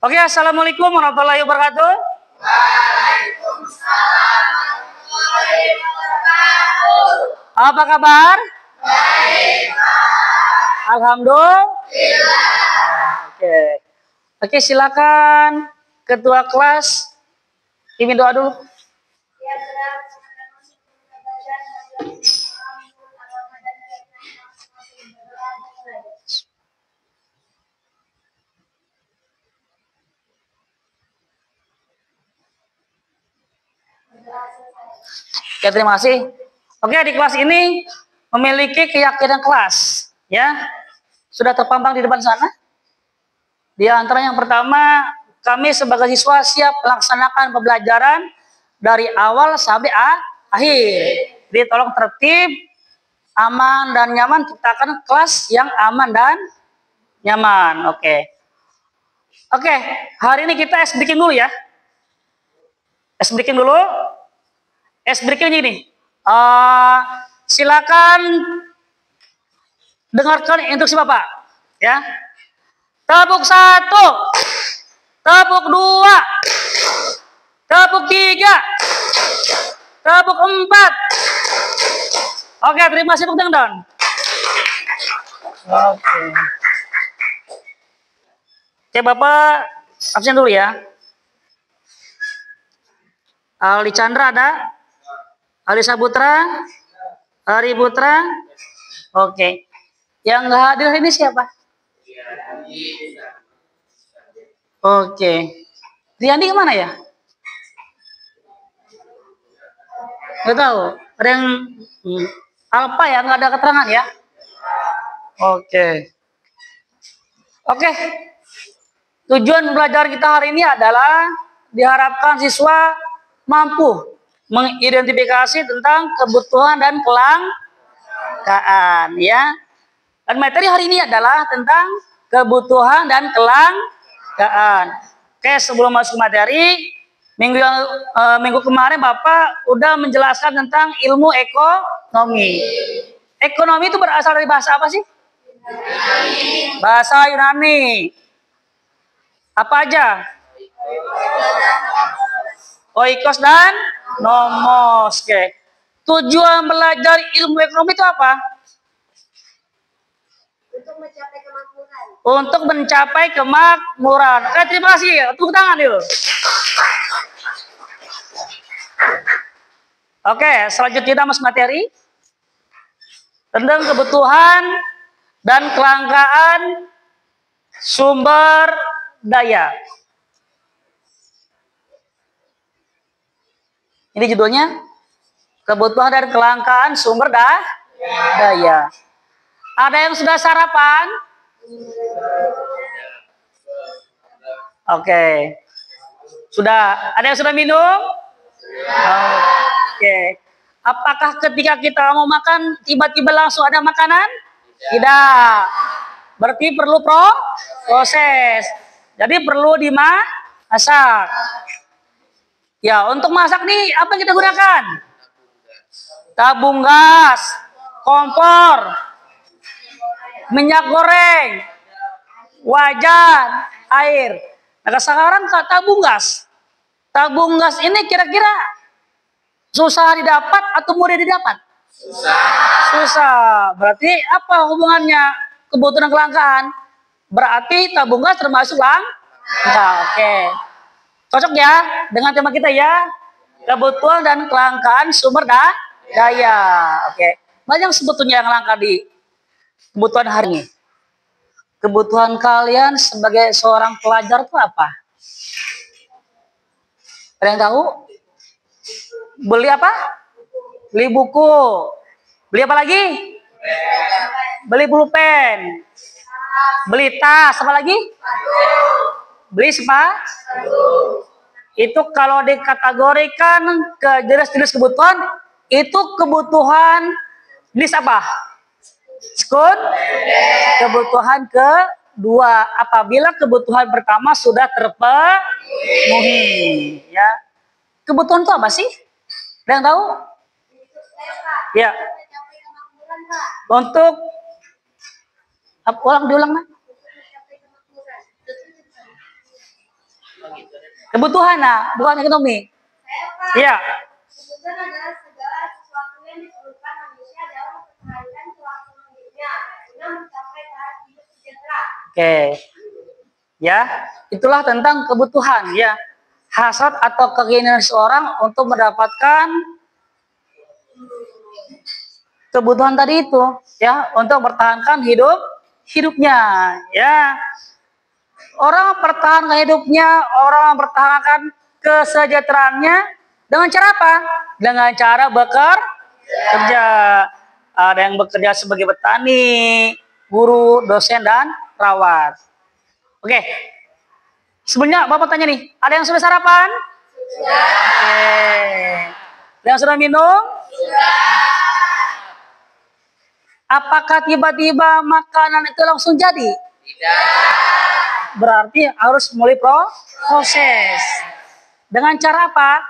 Oke, assalamualaikum warahmatullahi wabarakatuh. Apa kabar? Baik. Alhamdulillah. Oke. Oke, silakan ketua kelas pimpin doa dulu. Oke, terima kasih. Oke, di kelas ini memiliki keyakinan kelas, ya. Sudah terpampang di depan sana. Di antara yang pertama, kami sebagai siswa siap melaksanakan pembelajaran dari awal sampai akhir. Jadi tolong tertib, aman dan nyaman, ciptakan kelas yang aman dan nyaman. Oke. Oke, hari ini kita ice breaking dulu ya. Ice breaking dulu. Ice breaking gini. Silakan dengarkan instruksi Bapak, ya. Tepuk 1, tepuk 2, tepuk 3, tepuk 4. Oke, terima kasih tepuk tangan. Oke, Bapak absen dulu ya. Ali Chandra ada? Ali Saputra? Ari Putra? Oke. Yang nggak hadir ini siapa? Oke. Riyandi kemana ya? Nggak tahu. Ada yang Alpa ya? Nggak ada keterangan ya? Oke. Oke. Tujuan belajar kita hari ini adalah diharapkan siswa mampu mengidentifikasi tentang kebutuhan dan kelangkaan, ya. Dan materi hari ini adalah tentang kebutuhan dan kelangkaan. Oke, sebelum masuk materi, minggu kemarin Bapak udah menjelaskan tentang ilmu ekonomi. Ekonomi itu berasal dari bahasa apa sih? Yunani. Bahasa Yunani. Apa aja? Oikos dan nomos. Oke. Tujuan belajar ilmu ekonomi itu apa? Untuk mencapai kemakmuran. Oke, terima kasih. Tepuk tangan dulu. Oke, selanjutnya kita masuk materi tentang kebutuhan dan kelangkaan sumber daya. Ini judulnya kebutuhan dan kelangkaan sumber daya. Ada yang sudah sarapan? Oke. Sudah. Ada yang sudah minum? Oke. Apakah ketika kita mau makan tiba-tiba langsung ada makanan? Tidak. Berarti perlu proses. Jadi perlu dimasak. Ya, untuk masak nih apa yang kita gunakan? Tabung gas, kompor, minyak goreng, wajan, air. Nah, sekarang tabung gas. Tabung gas ini kira-kira susah didapat atau mudah didapat? Susah. Berarti apa hubungannya kebutuhan dan kelangkaan? Berarti tabung gas termasuk langka. Oke. Cocok ya dengan tema kita ya. Kebutuhan dan kelangkaan sumber daya. Oke. Banyak sebetulnya yang langka di kebutuhan hari ini. Kebutuhan kalian sebagai seorang pelajar itu apa? Ada yang tahu? Beli apa? Beli buku. Beli apa lagi? Beli pulpen. Beli tas. Apa lagi? Beli sepatu. Itu kalau dikategorikan ke jenis-jenis kebutuhan, itu kebutuhan jenis apa? Kebutuhan kedua, apabila kebutuhan pertama sudah terpenuhi, ya. Kebutuhan itu apa sih? Ada yang tahu? Ya. Untuk diulang, Mas. Kebutuhan, nah, bukan ekonomi. Iya. Kebutuhan adalah segala sesuatu yang diperlukan manusia dalam mempertahankan kelangsungan hidupnya guna mencapai tahap hidup sejahtera. Oke. Ya, itulah tentang kebutuhan ya. Hasrat atau keinginan seseorang untuk mendapatkan kebutuhan tadi itu ya, untuk mempertahankan hidupnya ya. Orang mempertahankan hidupnya, orang mempertahankan kesejahteraannya dengan cara apa? Dengan cara bekerja. Ada yang bekerja sebagai petani, guru, dosen, dan perawat. Oke. Sebenarnya Bapak tanya nih, ada yang sudah sarapan? Sudah. Oke. Ada yang sudah minum? Sudah. Apakah tiba-tiba makanan itu langsung jadi? Tidak. Berarti harus mulai proses. Dengan cara apa?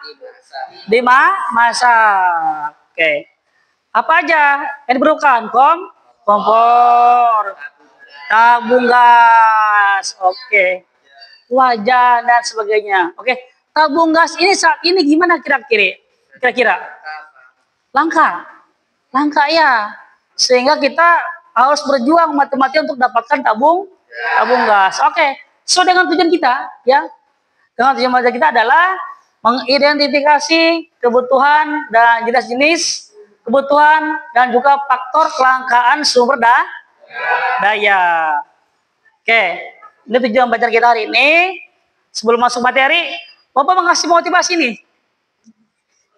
Dimasak. Oke. Apa aja yang diperlukan? Kompor, tabung gas, oke. Wajan dan sebagainya. Oke. Tabung gas ini saat ini gimana kira-kira? Langka ya. Sehingga kita harus berjuang mati-matian untuk dapatkan tabung gas. Oke. So dengan tujuan kita ya. Dengan tujuan kita adalah mengidentifikasi kebutuhan dan jenis-jenis kebutuhan dan juga faktor kelangkaan sumber daya. Oke. Ini tujuan belajar kita hari ini. Sebelum masuk materi, Bapak mengasih motivasi nih.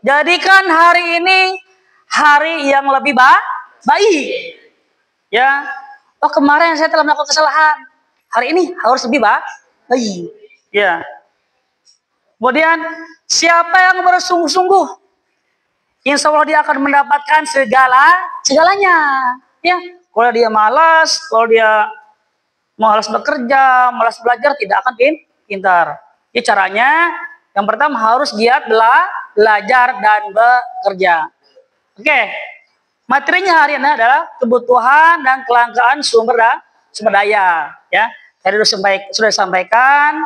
Jadikan hari ini hari yang lebih baik. Ya. Oh, kemarin saya telah melakukan kesalahan. Hari ini harus lebih baik. Ya. Kemudian siapa yang bersungguh-sungguh, insya Allah dia akan mendapatkan segalanya. Ya. Kalau dia malas, kalau dia malas bekerja, malas belajar, tidak akan pintar. Jadi caranya yang pertama harus giat belajar dan bekerja. Oke. Materinya hari ini adalah kebutuhan dan kelangkaan sumber daya. Ya, tadi sudah disampaikan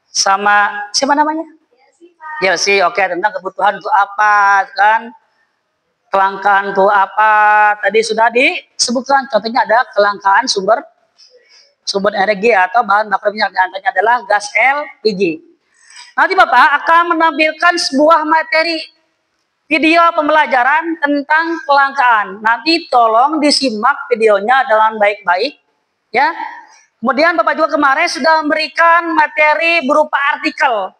sama siapa namanya? Yelsi. Oke, tentang kebutuhan itu apa kan? Kelangkaan itu apa? Tadi sudah disebutkan. Contohnya ada kelangkaan sumber energi atau bahan bakar minyak. Antaranya adalah gas LPG. Nanti Bapak akan menampilkan sebuah materi video pembelajaran tentang kelangkaan. Nanti tolong disimak videonya dengan baik-baik ya. Kemudian Bapak juga kemarin sudah memberikan materi berupa artikel.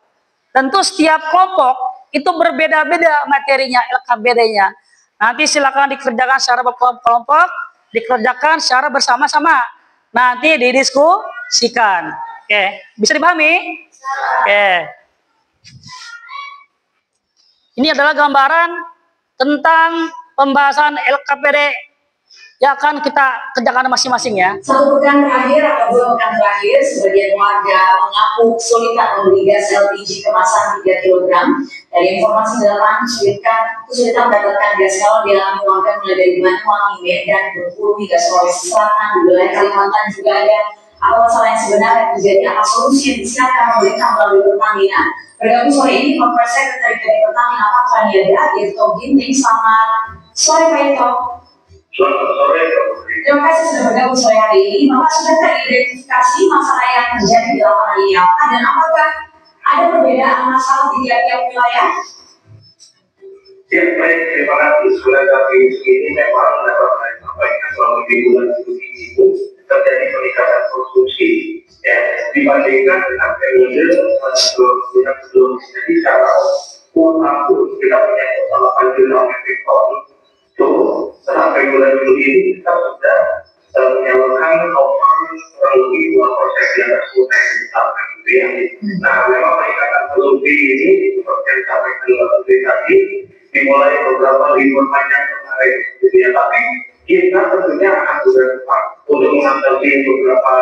Tentu setiap kelompok itu berbeda-beda materinya, LKPD-nya. Nanti silakan dikerjakan secara berkelompok, dikerjakan secara bersama-sama. Nanti didiskusikan. Oke, bisa dipahami? Oke. Ini adalah gambaran tentang pembahasan LKPD yang akan kita kerjakan masing-masing ya. Satu pekan terakhir atau 2 pekan terakhir, sebagian warga mengaku kesulitan membeli gas LPG kemasan 3 kg. Dari informasi dalam kesulitan mendapatkan gas kalau di dalam warga mulai dari Banyuwangi, Medan, Bengkulu hingga Sulawesi Selatan, di wilayah Kalimantan juga ada. Apa masalah yang sebenarnya terjadi? Apa solusi yang disiapkan pemerintah melalui Pertamina? Bergabung sore ini Bapak Sekretari PT Pertamina Patraniaga, Tirto Ginting. Selamat sore Pak Tirto. Selamat sore. Terima kasih sudah bergabung sore hari ini. Bapak sudah teridentifikasi masalah yang terjadi di lapangan ini apa, dan apakah ada perbedaan masalah di tiap-tiap wilayah? Ya, baik. Terima kasih. Sudah kami ini memang dapat saya sampaikan selama di bulan Juli itu terjadi peningkatan konsumsi ya, dibandingkan dengan periode sebelum jadi secara kuota pun kita punya kuota 8 juta metrik ton. So, sampai bulan Juli ini kita sudah menyalurkan total kurang lebih 2% yang tersebut gitu ya. Nah, memang peningkatan konsumsi ini seperti yang disampaikan oleh tadi dimulai beberapa libur panjang kemarin gitu ya, tapi kita tentunya akan berusaha untuk mengatasi beberapa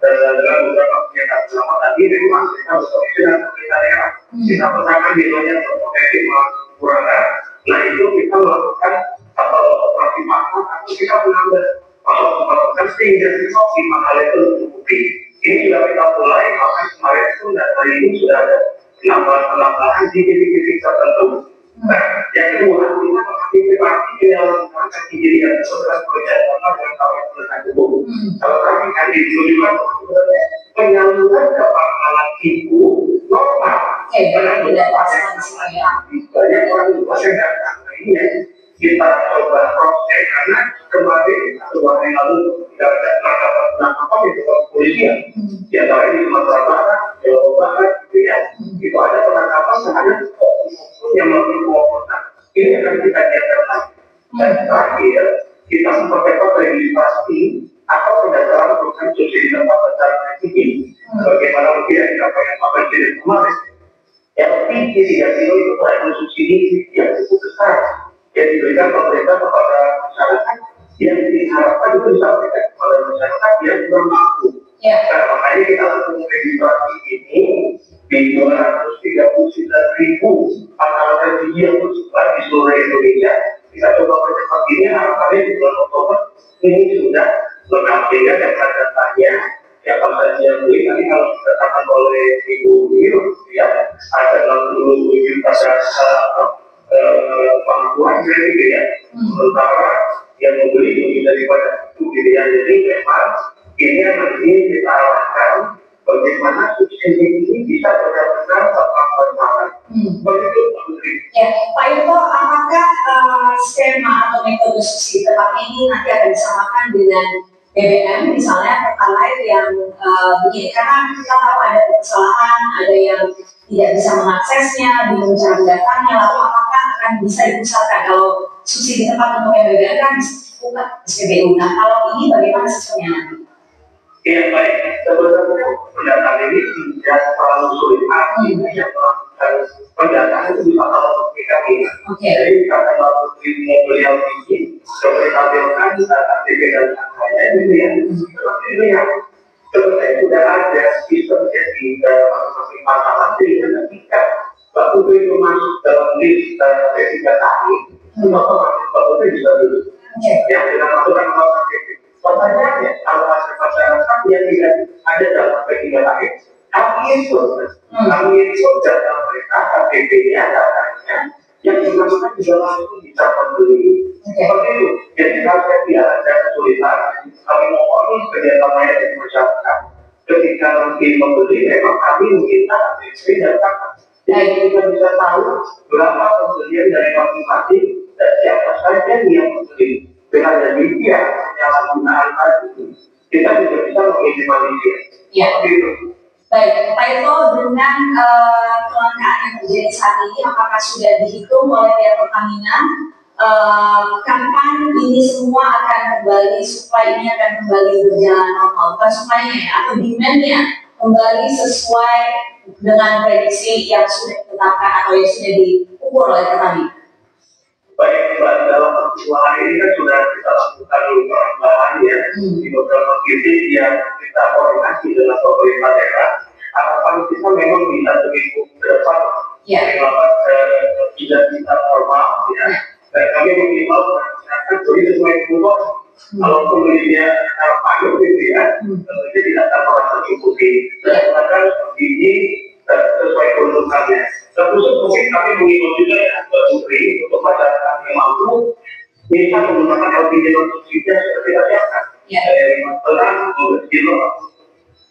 dengan beberapa kegiatan selama tadi memang kita berkoordinasi dengan pemerintah daerah. Kita petakan di wilayah berpotensi kekurangan. Nah itu kita melakukan atau operasi pasar atau kita mengambil atau melakukan sehingga optimal hal itu tercukupi. Ini sudah kita mulai, maka kemarin itu data ini sudah ada penambahan di titik-titik tertentu. Nah, yang kedua, kita mengantisipasi yang menggunakan kejadian sesudah pekerjaan sama dengan kawasan penegakan hukum. Kalau kami kan ditujukan penyaluran kepakaran ibu normal. Karena tidak pasang ya. Banyak orang tua yang datang. Nah, ini ya kita coba proses karena kemarin atau hari lalu tidak ada penangkapan di tempat kepolisian. Di antara di Sumatera Barat, Jawa Barat, gitu ya. Itu ada penangkapan terhadap yang melakukan penguatan. Ini akan kita lihat lagi. Dan terakhir, kita mempercepat registrasi atau pendaftaran program subsidi tempat secara spesifik. Bagaimana mungkin yang disampaikan Pak Presiden kemarin. LPG 3 kilo itu adalah subsidi yang cukup besar yang diberikan pemerintah kepada masyarakat yang diharapkan itu disampaikan kepada masyarakat yang kurang mampu. Nah, makanya kita lakukan registrasi ini di 239.000 pangkalan LPG yang tersebar di seluruh Indonesia. Kita coba percepat ini, harapannya di bulan Oktober ini sudah lengkap sehingga data-datanya siapa saja yang beli. Nanti kalau dikatakan oleh Ibu Mir, ya ada 60 juta pengakuan gitu ya. Sementara yang membeli lebih daripada itu gitu ya. Jadi memang ini yang nanti kita arahkan bagaimana subsidi ini bisa benar-benar tepat bermanfaat. Begitu Pak Putri. Ya, Pak Yuto, apakah skema atau metode subsidi tepat ini nanti akan disamakan dengan BBM misalnya Pertalite yang begini, karena kita tahu ada kesalahan, ada yang tidak bisa mengaksesnya, bingung cara mendaftarnya, lalu apakah akan bisa dipusatkan? Kalau subsidi tempat untuk yang BBM kan bukan SPBU. Nah, kalau ini bagaimana sistemnya nanti? Ya baik, sebenarnya pendataan ini tidak terlalu sulit. Artinya yang melakukan pendataan itu bisa kalau kita ingat. Jadi kata Mbak Putri mau beliau tinggi, coba tampilkan KTP dan angkanya itu ya. Ini yang sebenarnya sudah ada sistem di masing-masing pasangan. Jadi ketika Mbak Putri itu masuk dalam list P3 tadi, otomatis Mbak Putri bisa duduk. Ya, dengan masukkan nomor KTP. Pertanyaannya, kalau masyarakat yang tidak ada dalam P3 tadi, kami itu data mereka, KTP-nya, datanya, yang dimasukkan juga langsung bisa membeli. Seperti itu. Jadi kalau tidak ada kesulitan, kami mohon kerjasamanya dari masyarakat. Ketika nanti membeli, memang kami meminta KTP data. Jadi kita bisa tahu berapa pembelian dari masing-masing dan siapa saja yang membeli. Dengan demikian, penyalahgunaan tadi, kita juga bisa meminimalisir. Ya. Baik, Pak Yuto, dengan kelangkaan yang terjadi saat ini, apakah sudah dihitung oleh pihak Pertamina kapan ini semua akan kembali, supply ini akan kembali berjalan normal, bukan supply-nya atau demand-nya kembali sesuai dengan prediksi yang sudah ditetapkan atau yang sudah diukur oleh Pertamina? Baik, Mbak, dalam dua hari ini kan sudah kita lakukan perubahan ya di beberapa titik yang kita koordinasi dengan pemerintah daerah. Harapan kita memang bisa seminggu ke depan melakukan tidak bisa normal ya. Dan kami mengimbau masyarakat beri sesuai kebutuhan. Kalau pembelinya payung gitu ya, tentunya tidak akan merasa diikuti. Dan akan ini sesuai kebutuhannya. Terkhusus mungkin kami mengimbau juga ya Mbak Putri untuk masyarakat yang mampu bisa menggunakan LPG non subsidi yang sudah kita siapkan. Dari 5 kilo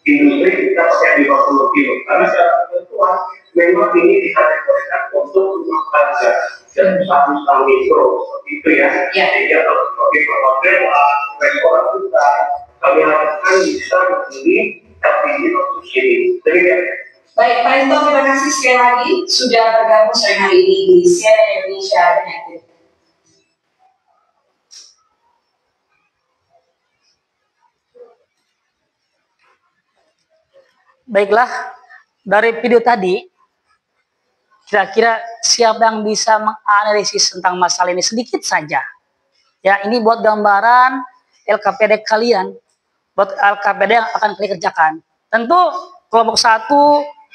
industri kita pakai 50 kilo. Karena secara ketentuan memang ini dikategorikan untuk rumah tangga dan usaha mikro seperti itu ya. Jadi kalau seperti perhotelan, restoran kita, kami harapkan bisa membeli LPG non subsidi. Demikian. Baik, Pak Yuto, terima kasih sekali lagi sudah bergabung sore hari ini di CNN Indonesia Connected. Baiklah, dari video tadi, kira-kira siapa yang bisa menganalisis tentang masalah ini sedikit saja. Ya, ini buat gambaran LKPD kalian, buat LKPD yang akan kalian kerjakan. Tentu kelompok 1,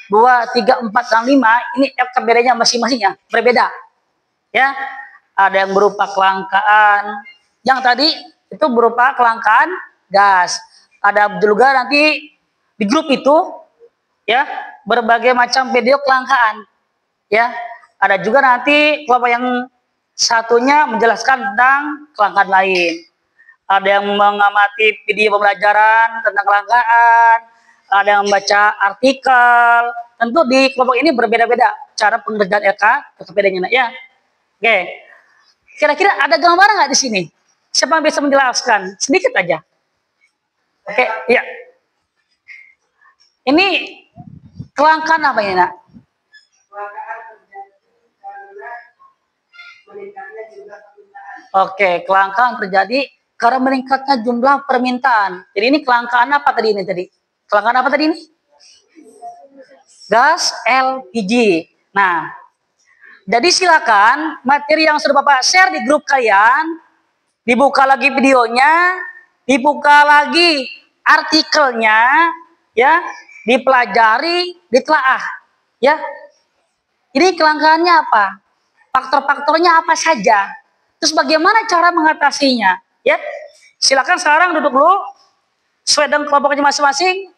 2, 3, 4, dan 5 ini LKPD-nya masing-masing ya berbeda. Ya, ada yang berupa kelangkaan, yang tadi itu berupa kelangkaan gas. Ada juga nanti di grup itu ya berbagai macam video kelangkaan. Ya, ada juga nanti kelompok yang satunya menjelaskan tentang kelangkaan lain. Ada yang mengamati video pembelajaran tentang kelangkaan, ada yang membaca artikel. Tentu di kelompok ini berbeda-beda cara pengerjaan LKPD-nya ya. Oke, kira-kira ada gambaran nggak di sini? Siapa yang bisa menjelaskan? Sedikit aja. Oke, iya. Ini kelangkaan apa ya, Nak? Oke, kelangkaan terjadi karena meningkatnya jumlah permintaan. Jadi ini kelangkaan apa tadi ini tadi? Kelangkaan apa tadi ini? Gas LPG. Nah, jadi silakan materi yang sudah Bapak share di grup kalian, dibuka lagi videonya, dibuka lagi artikelnya, ya, dipelajari, ditelaah, ya. Ini kelangkaannya apa? Faktor-faktornya apa saja? Terus bagaimana cara mengatasinya? Ya, silakan sekarang duduk dulu, sesuai dengan kelompoknya masing-masing.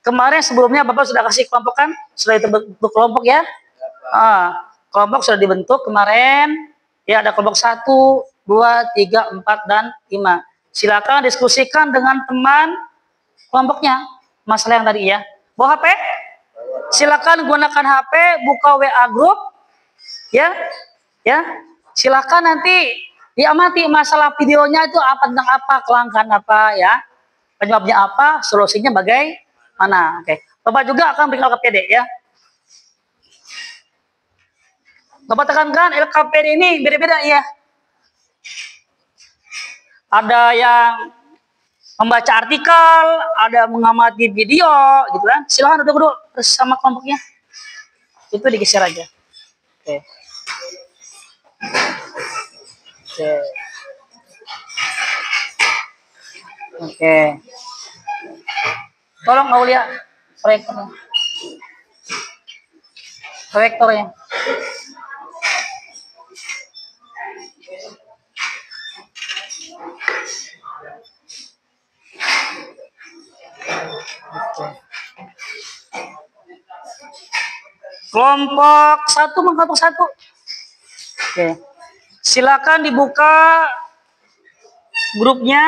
Kemarin sebelumnya Bapak sudah kasih kelompok kan? Sudah dibentuk kelompok ya? Kelompok sudah dibentuk kemarin. Ya, ada kelompok 1, 2, 3, 4, dan 5. Silakan diskusikan dengan teman kelompoknya. Masalah yang tadi ya. Bawa HP? Silakan gunakan HP, buka WA grup. Ya, ya. Silakan nanti diamati masalah videonya itu apa, tentang apa, kelangkaan apa ya, penyebabnya apa, solusinya bagaimana. Oke, Bapak juga akan berikan LKPD ya. Bapak tekankan LKPD ini beda-beda ya. Ada yang membaca artikel, ada mengamati video, gitu kan. Silakan duduk bersama kelompoknya. Itu digeser aja. Oke. Oke. Oke. Tolong Aulia proyektornya. Proyektornya. Oke. Kelompok 1 mengkelompok 1. Oke. Silakan dibuka grupnya.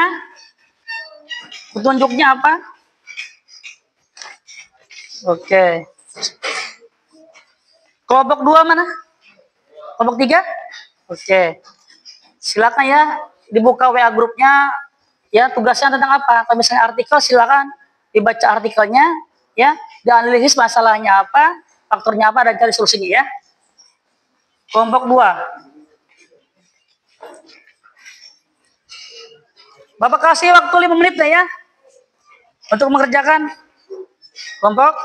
Petunjuknya apa? Oke. Kelompok 2 mana? Kelompok 3? Oke. Silakan ya dibuka WA grupnya. Ya, tugasnya tentang apa? Kalau misalnya artikel silakan dibaca artikelnya ya, dianalisis masalahnya apa, faktornya apa, dan cari solusinya ya. Kelompok 2. Bapak kasih waktu 5 menit ya untuk mengerjakan kelompok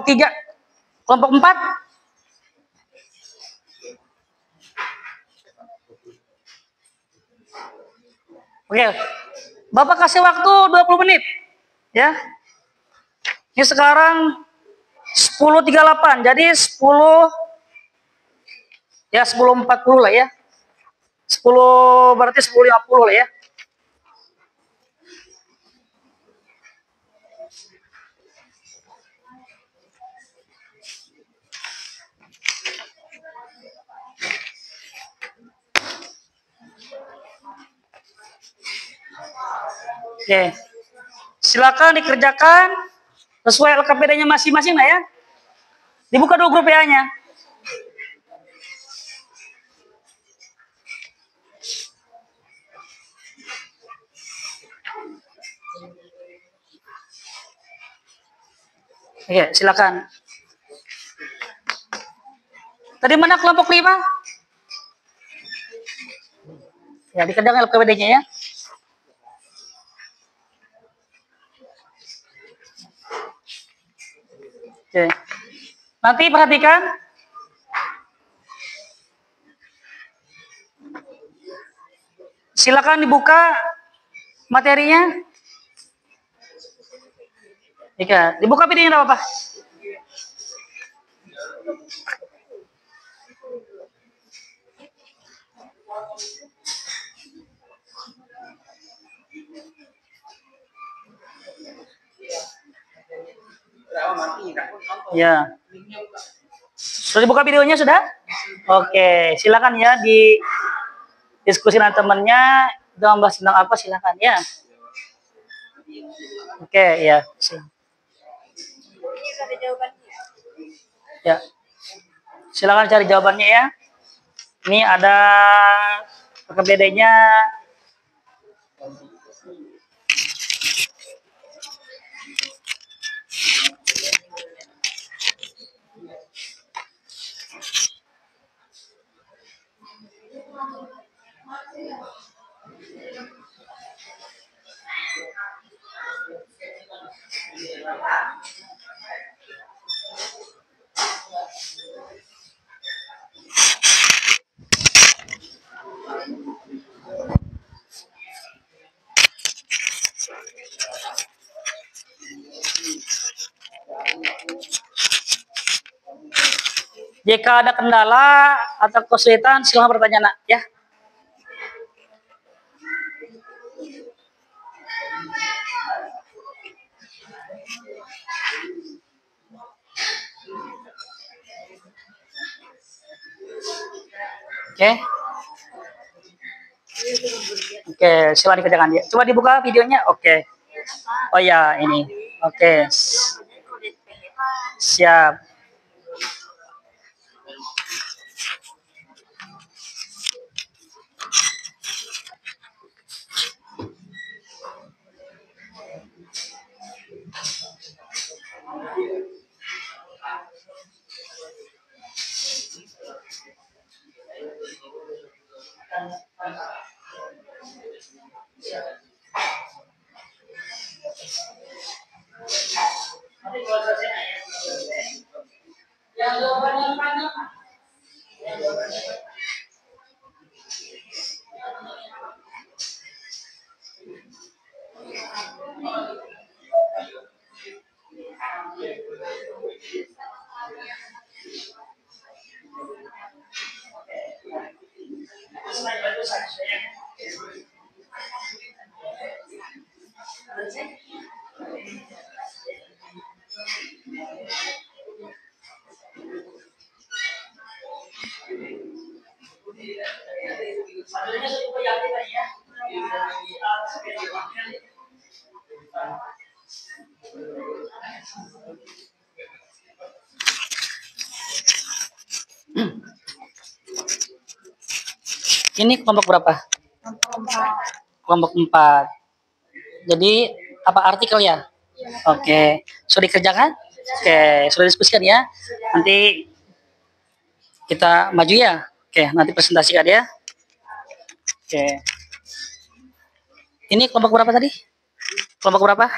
3, kelompok 4. Oke. Bapak kasih waktu 20 menit. Ya. Ini sekarang 10.38. Jadi 10 ya 10.40 lah ya. 10 berarti 10.50 lah ya. Oke. Silakan dikerjakan sesuai LKPD-nya masing-masing lah ya. Dibuka dulu grup WA-nya. Oke, silakan. Tadi mana kelompok 5? Ya, dikerjakan LKPD-nya ya. Oke. Nanti perhatikan. Silakan dibuka materinya. Oke, dibuka videonya enggak apa-apa. Ya. Sudah dibuka videonya sudah? Oke, silakan ya di diskusi dengan temannya. Itu membahas tentang apa silakan ya. Oke, ya. Ini ada jawabannya. Ya. Silakan cari jawabannya ya. Ini ada PKBD-nya. Jika ada kendala atau kesulitan, silakan bertanya nak ya. Oke. Oke, silakan dikerjakan ya. Coba dibuka videonya. Oke. Oh ya, ini. Oke. Siap. Ini kelompok berapa? Kelompok 4. Jadi apa artikel ya? Oke. Sudah dikerjakan? Oke, sudah diskusikan ya. Nanti kita maju ya. Oke, nanti presentasikan ya. Oke. Ini kelompok berapa tadi? Kelompok berapa?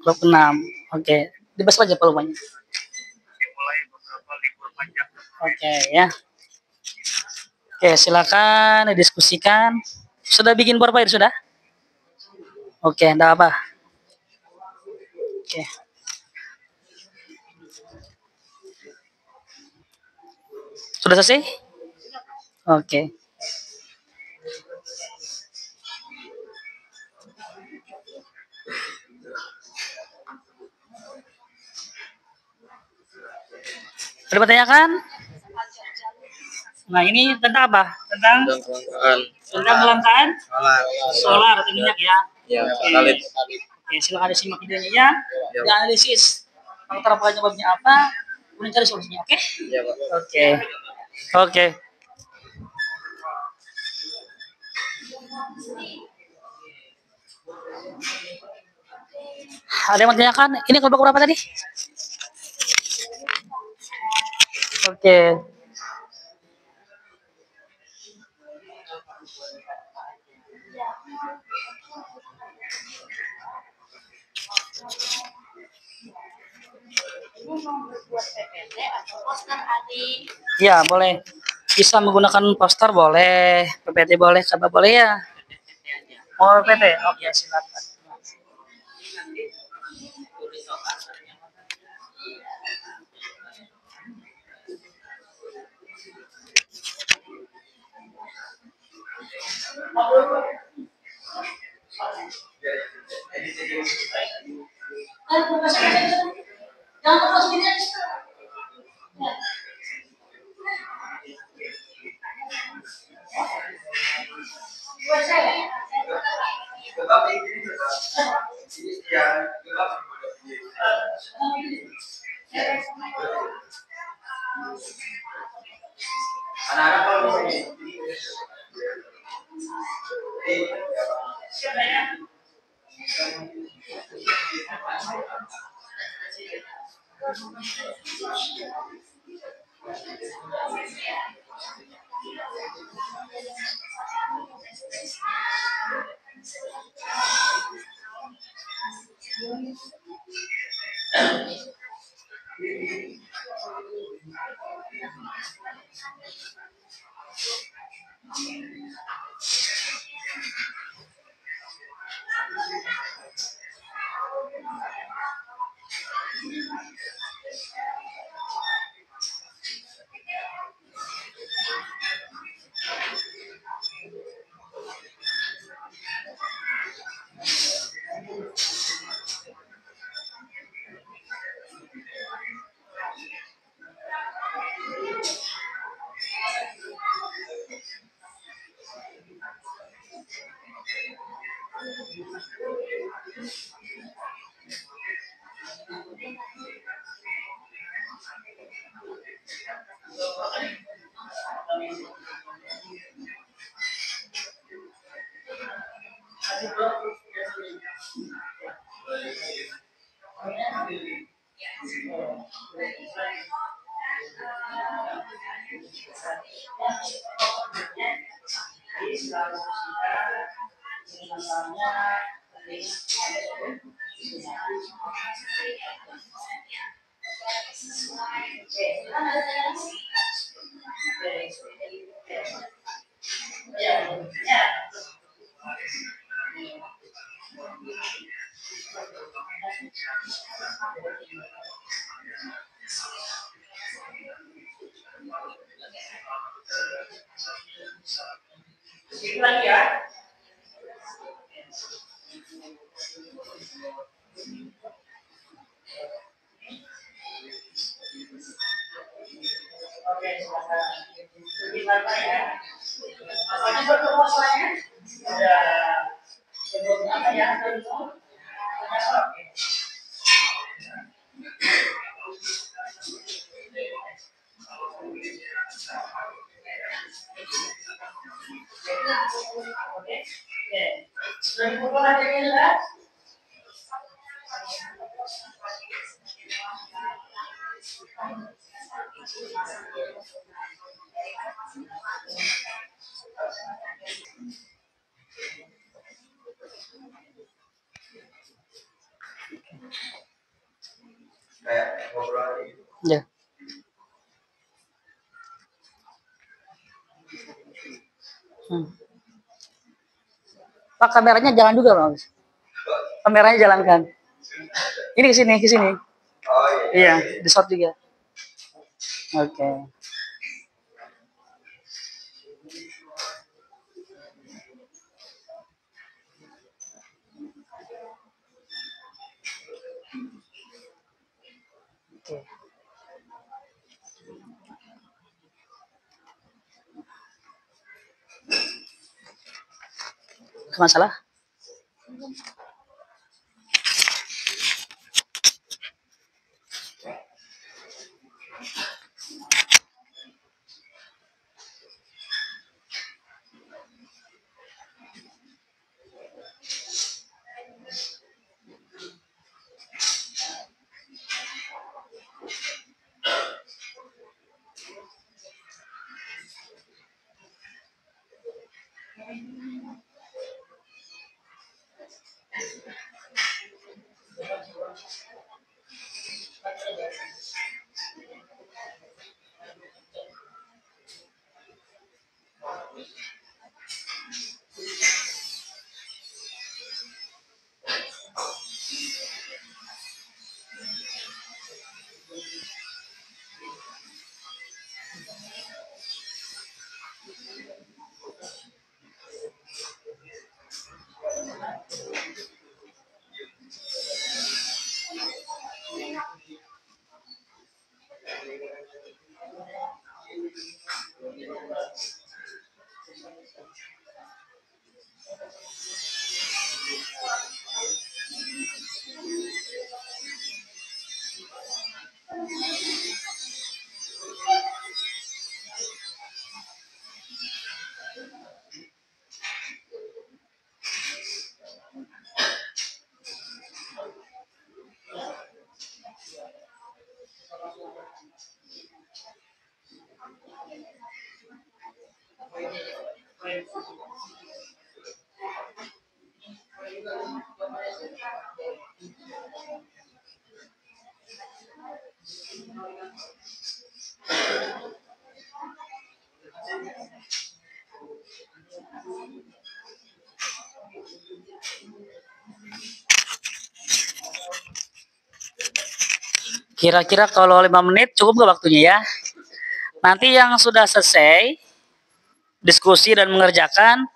Kelompok 6. Oke. Dibahas aja volumenya. Oke ya. Oke, silakan didiskusikan. Sudah bikin PowerPoint sudah? Oke, enggak apa. Oke. Sudah selesai? Oke. Ada pertanyaan? Nah, ini tentang apa? Tentang kelangkaan solar atau minyak ya. Ya, Oke. Oke, silakan disimak videonya ya. Dianalisis faktor penyebabnya apa, kemudian cari solusinya. Oke? Ya, Pak. Oke. Oke. Ada yang menanyakan? Ini kelompok berapa tadi? Oke. Ya, boleh. Bisa menggunakan poster boleh, PPT boleh, coba boleh ya. Mau PPT? Oke, silakan. Jangan terus gini aja. Ya. Buat saya. Tetap ini tetap yang tetap anak-anak kalau Siapa ya? Lagi ya. Oke, silakan. Gimana ya? Masanya bertemu soalnya? Ada sebut apa ya? Oke. Oke. Sudah dipukul aja ini kan? kayak ngobrol lagi. Ya. Pak, kameranya jalan juga, Bang. Kameranya jalankan. Ini ke sini, ke sini. Oh iya. Iya, di shot juga. Oke. Oke. Masalah? Kira-kira kalau 5 menit cukup nggak waktunya ya? Nanti yang sudah selesai diskusi dan mengerjakan,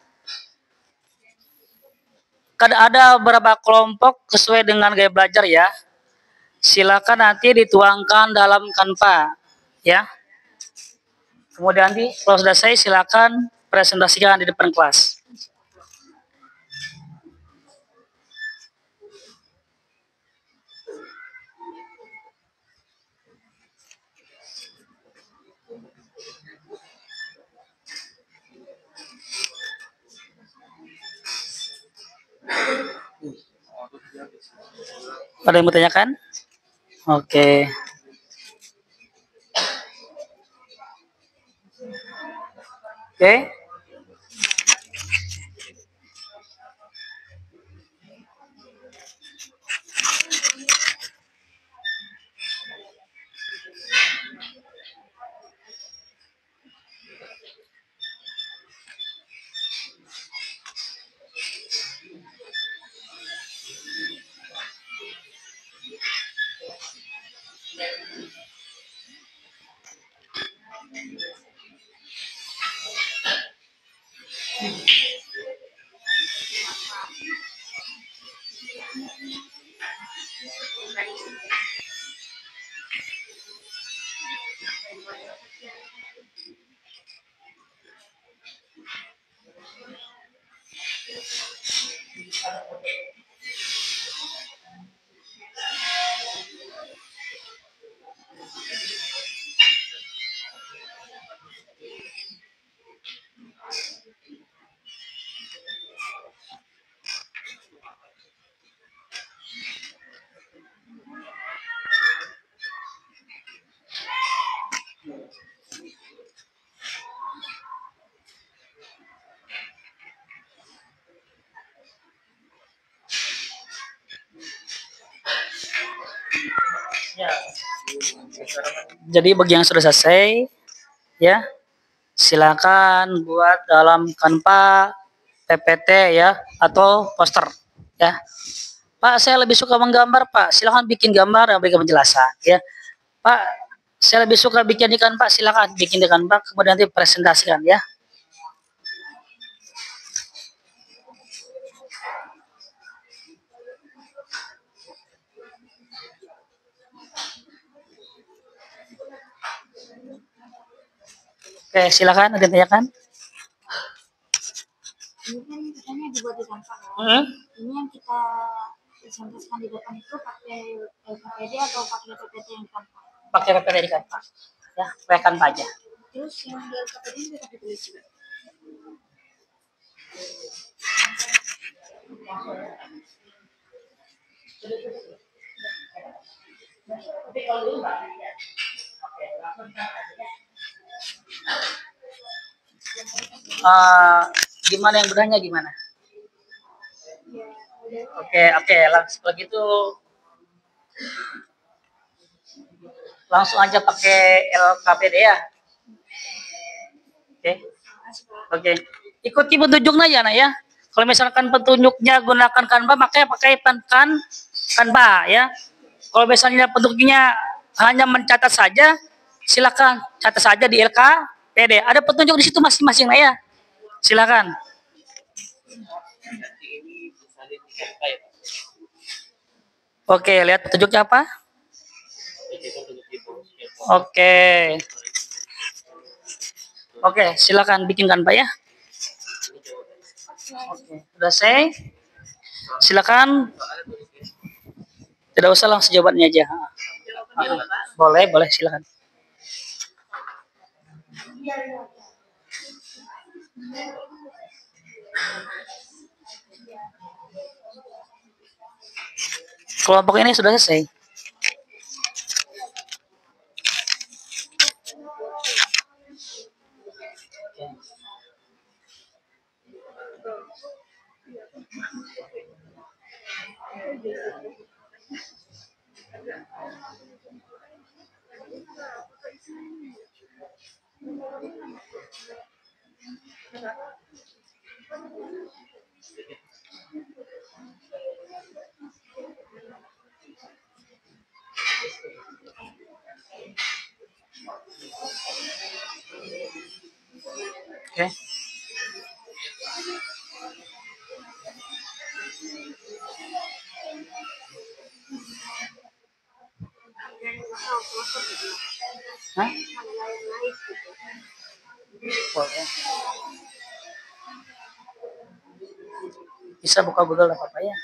ada beberapa kelompok sesuai dengan gaya belajar ya. Silakan nanti dituangkan dalam Canva ya. Kemudian nanti kalau sudah selesai silakan presentasikan di depan kelas. Ada yang mau tanyakan? Oke. Oke. Ya. Jadi bagi yang sudah selesai, ya silakan buat dalam Canva, PPT ya atau poster ya. Pak, saya lebih suka menggambar Pak. Silakan bikin gambar dan berikan penjelasan ya. Pak, saya lebih suka bikin di Canva. Silakan bikin di Canva kemudian nanti presentasikan ya. Oke, silakan ada yang tanyakan. Ini kan katanya dibuat di Canva. Ini yang kita presentasikan di depan itu pakai PPT atau pakai PPT yang Canva? Pakai PPT di Canva. Ya, pakai Canva aja. Terus yang di PPT ini bisa ditulis juga. Gimana yang bedanya gimana? Oke, langsung begitu langsung aja pakai LKPD ya. Oke. Ikuti petunjuknya ya, Nak ya. Kalau misalkan petunjuknya gunakan Canva, makanya pakai Canva ya. Kalau misalnya petunjuknya hanya mencatat saja, silakan catat saja di LKPD. Ada petunjuk di situ masing-masing, Nak ya. Silakan. Oke, lihat petunjuknya apa? Oke. Oke, silakan bikinkan Pak ya. Oke, sudah selesai. Silakan. Tidak usah langsung jawabannya aja. Boleh, boleh, silakan. Kelompok ini sudah selesai. Oke. Hah? Boleh. Bisa buka Google apa-apa ya.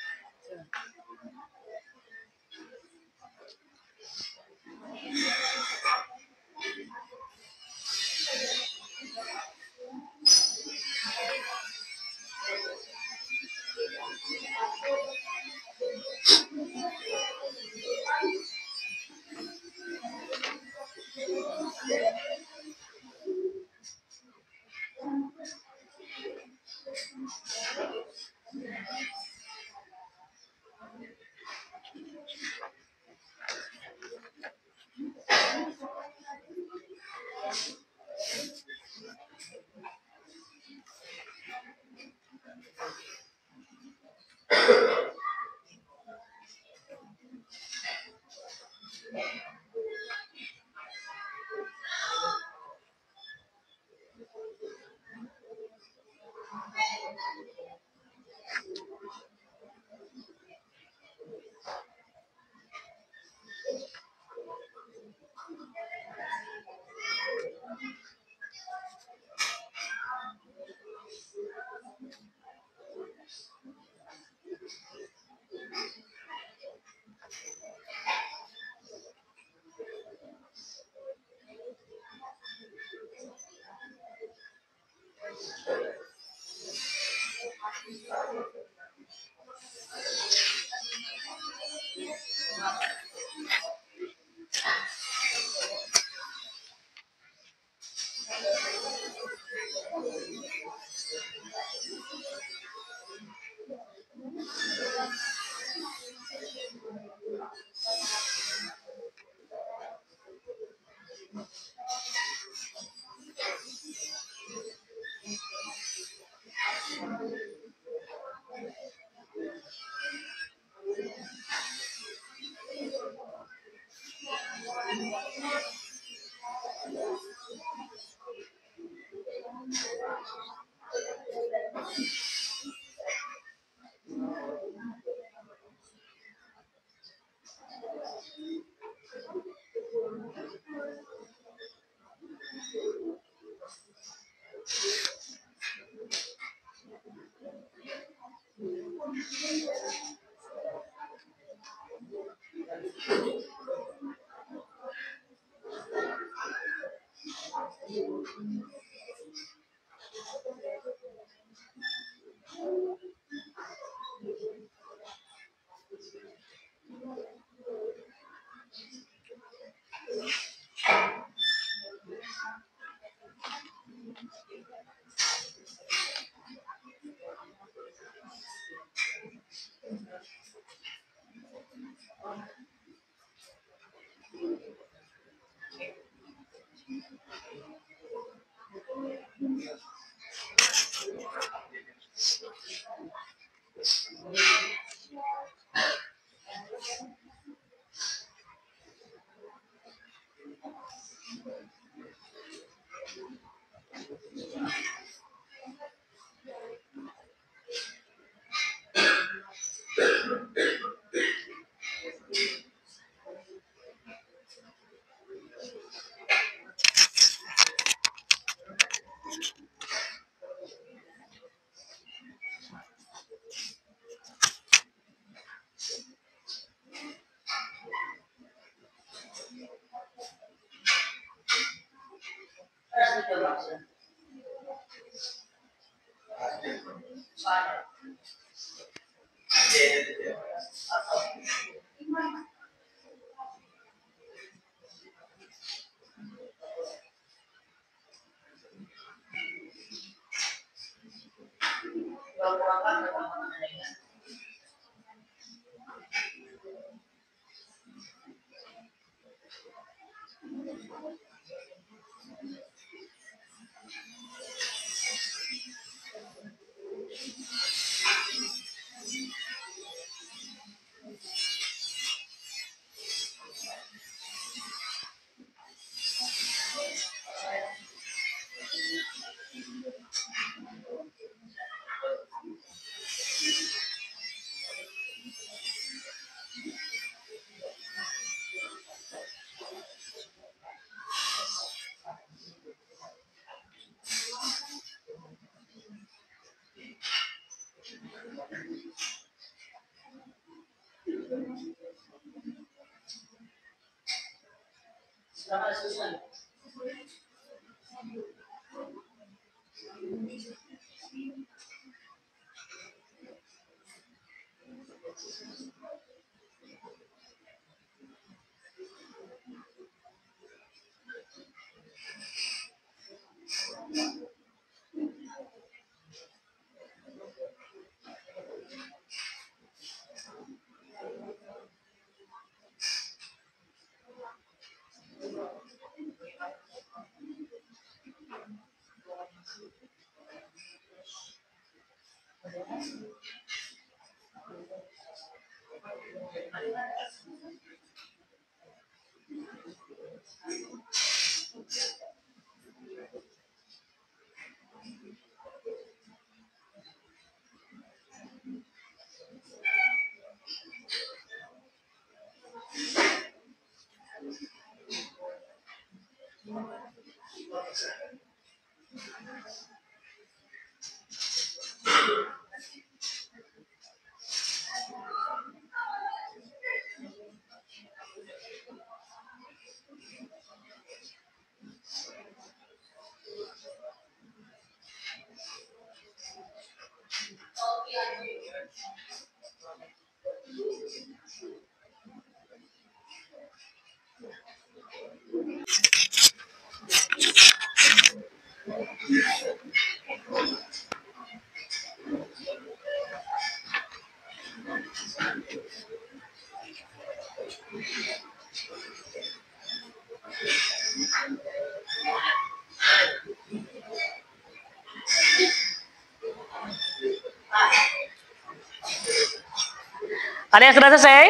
Ada yang sudah selesai?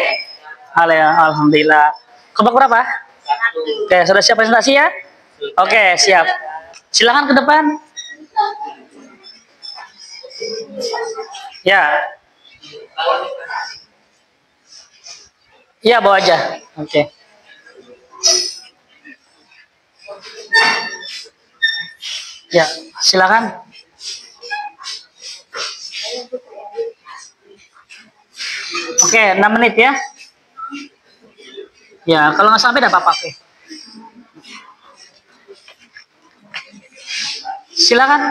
Alhamdulillah. Kelompok berapa? Oke, sudah siap presentasi ya? Oke, siap. Silakan ke depan. Ya. Ya, bawa aja. Oke. Ya, silakan. Oke, 6 menit ya. Ya, kalau nggak sampai, tidak apa-apa. Silakan.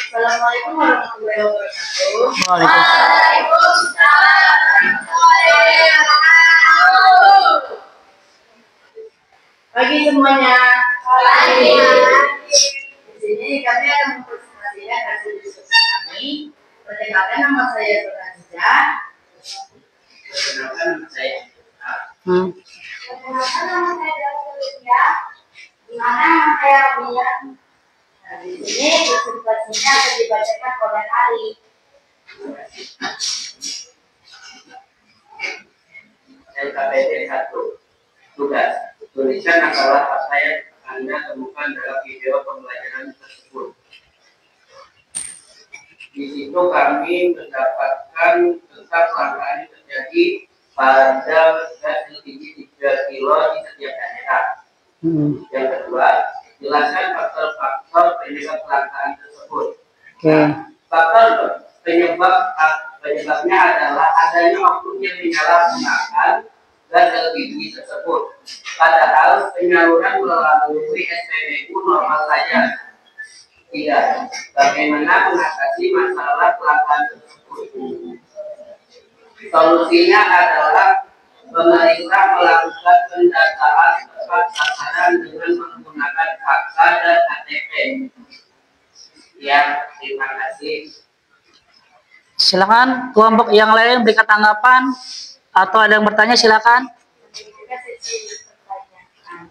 Assalamualaikum warahmatullahi wabarakatuh. Waalaikumsalam. Pagi semuanya. Pagi. Di sini kami akan mempresentasikan hasil diskusi kami. Perkenalkan, nama saya Nurhaliza. Perkenalkan nama saya Olivia. Di mana nama saya Olivia. Nah, di sini presentasinya akan dibacakan oleh Ari. LKPD 1. Tugas. Tuliskan masalah apa yang Anda temukan dalam video pembelajaran tersebut. Di situ kami mendapatkan tentang kelangkaan yang terjadi pada gas LPG 3 kilo di setiap daerah. Yang kedua, jelaskan faktor-faktor penyebab kelangkaan tersebut. Faktor penyebabnya adalah adanya oknum yang menyalahgunakan gas LPG LPG tersebut. Padahal penyaluran melalui SPBU normal saja. Tidak. Bagaimana mengatasi masalah kelangkaan tersebut? Solusinya adalah pemerintah melakukan pendataan tepat sasaran dengan menggunakan KK dan KTP. Ya, terima kasih. Silakan kelompok yang lain berikan tanggapan atau ada yang bertanya, silakan. Juga sesi pertanyaan.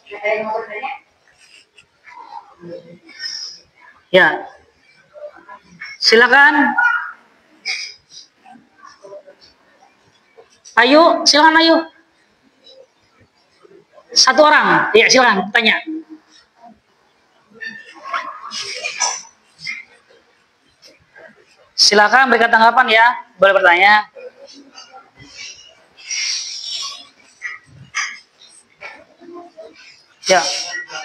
Ada yang mau bertanya? Ya. Silakan. Ayo, silakan ayo. Satu orang. Ya, silakan tanya. Silakan berikan tanggapan ya. Boleh bertanya. Ya,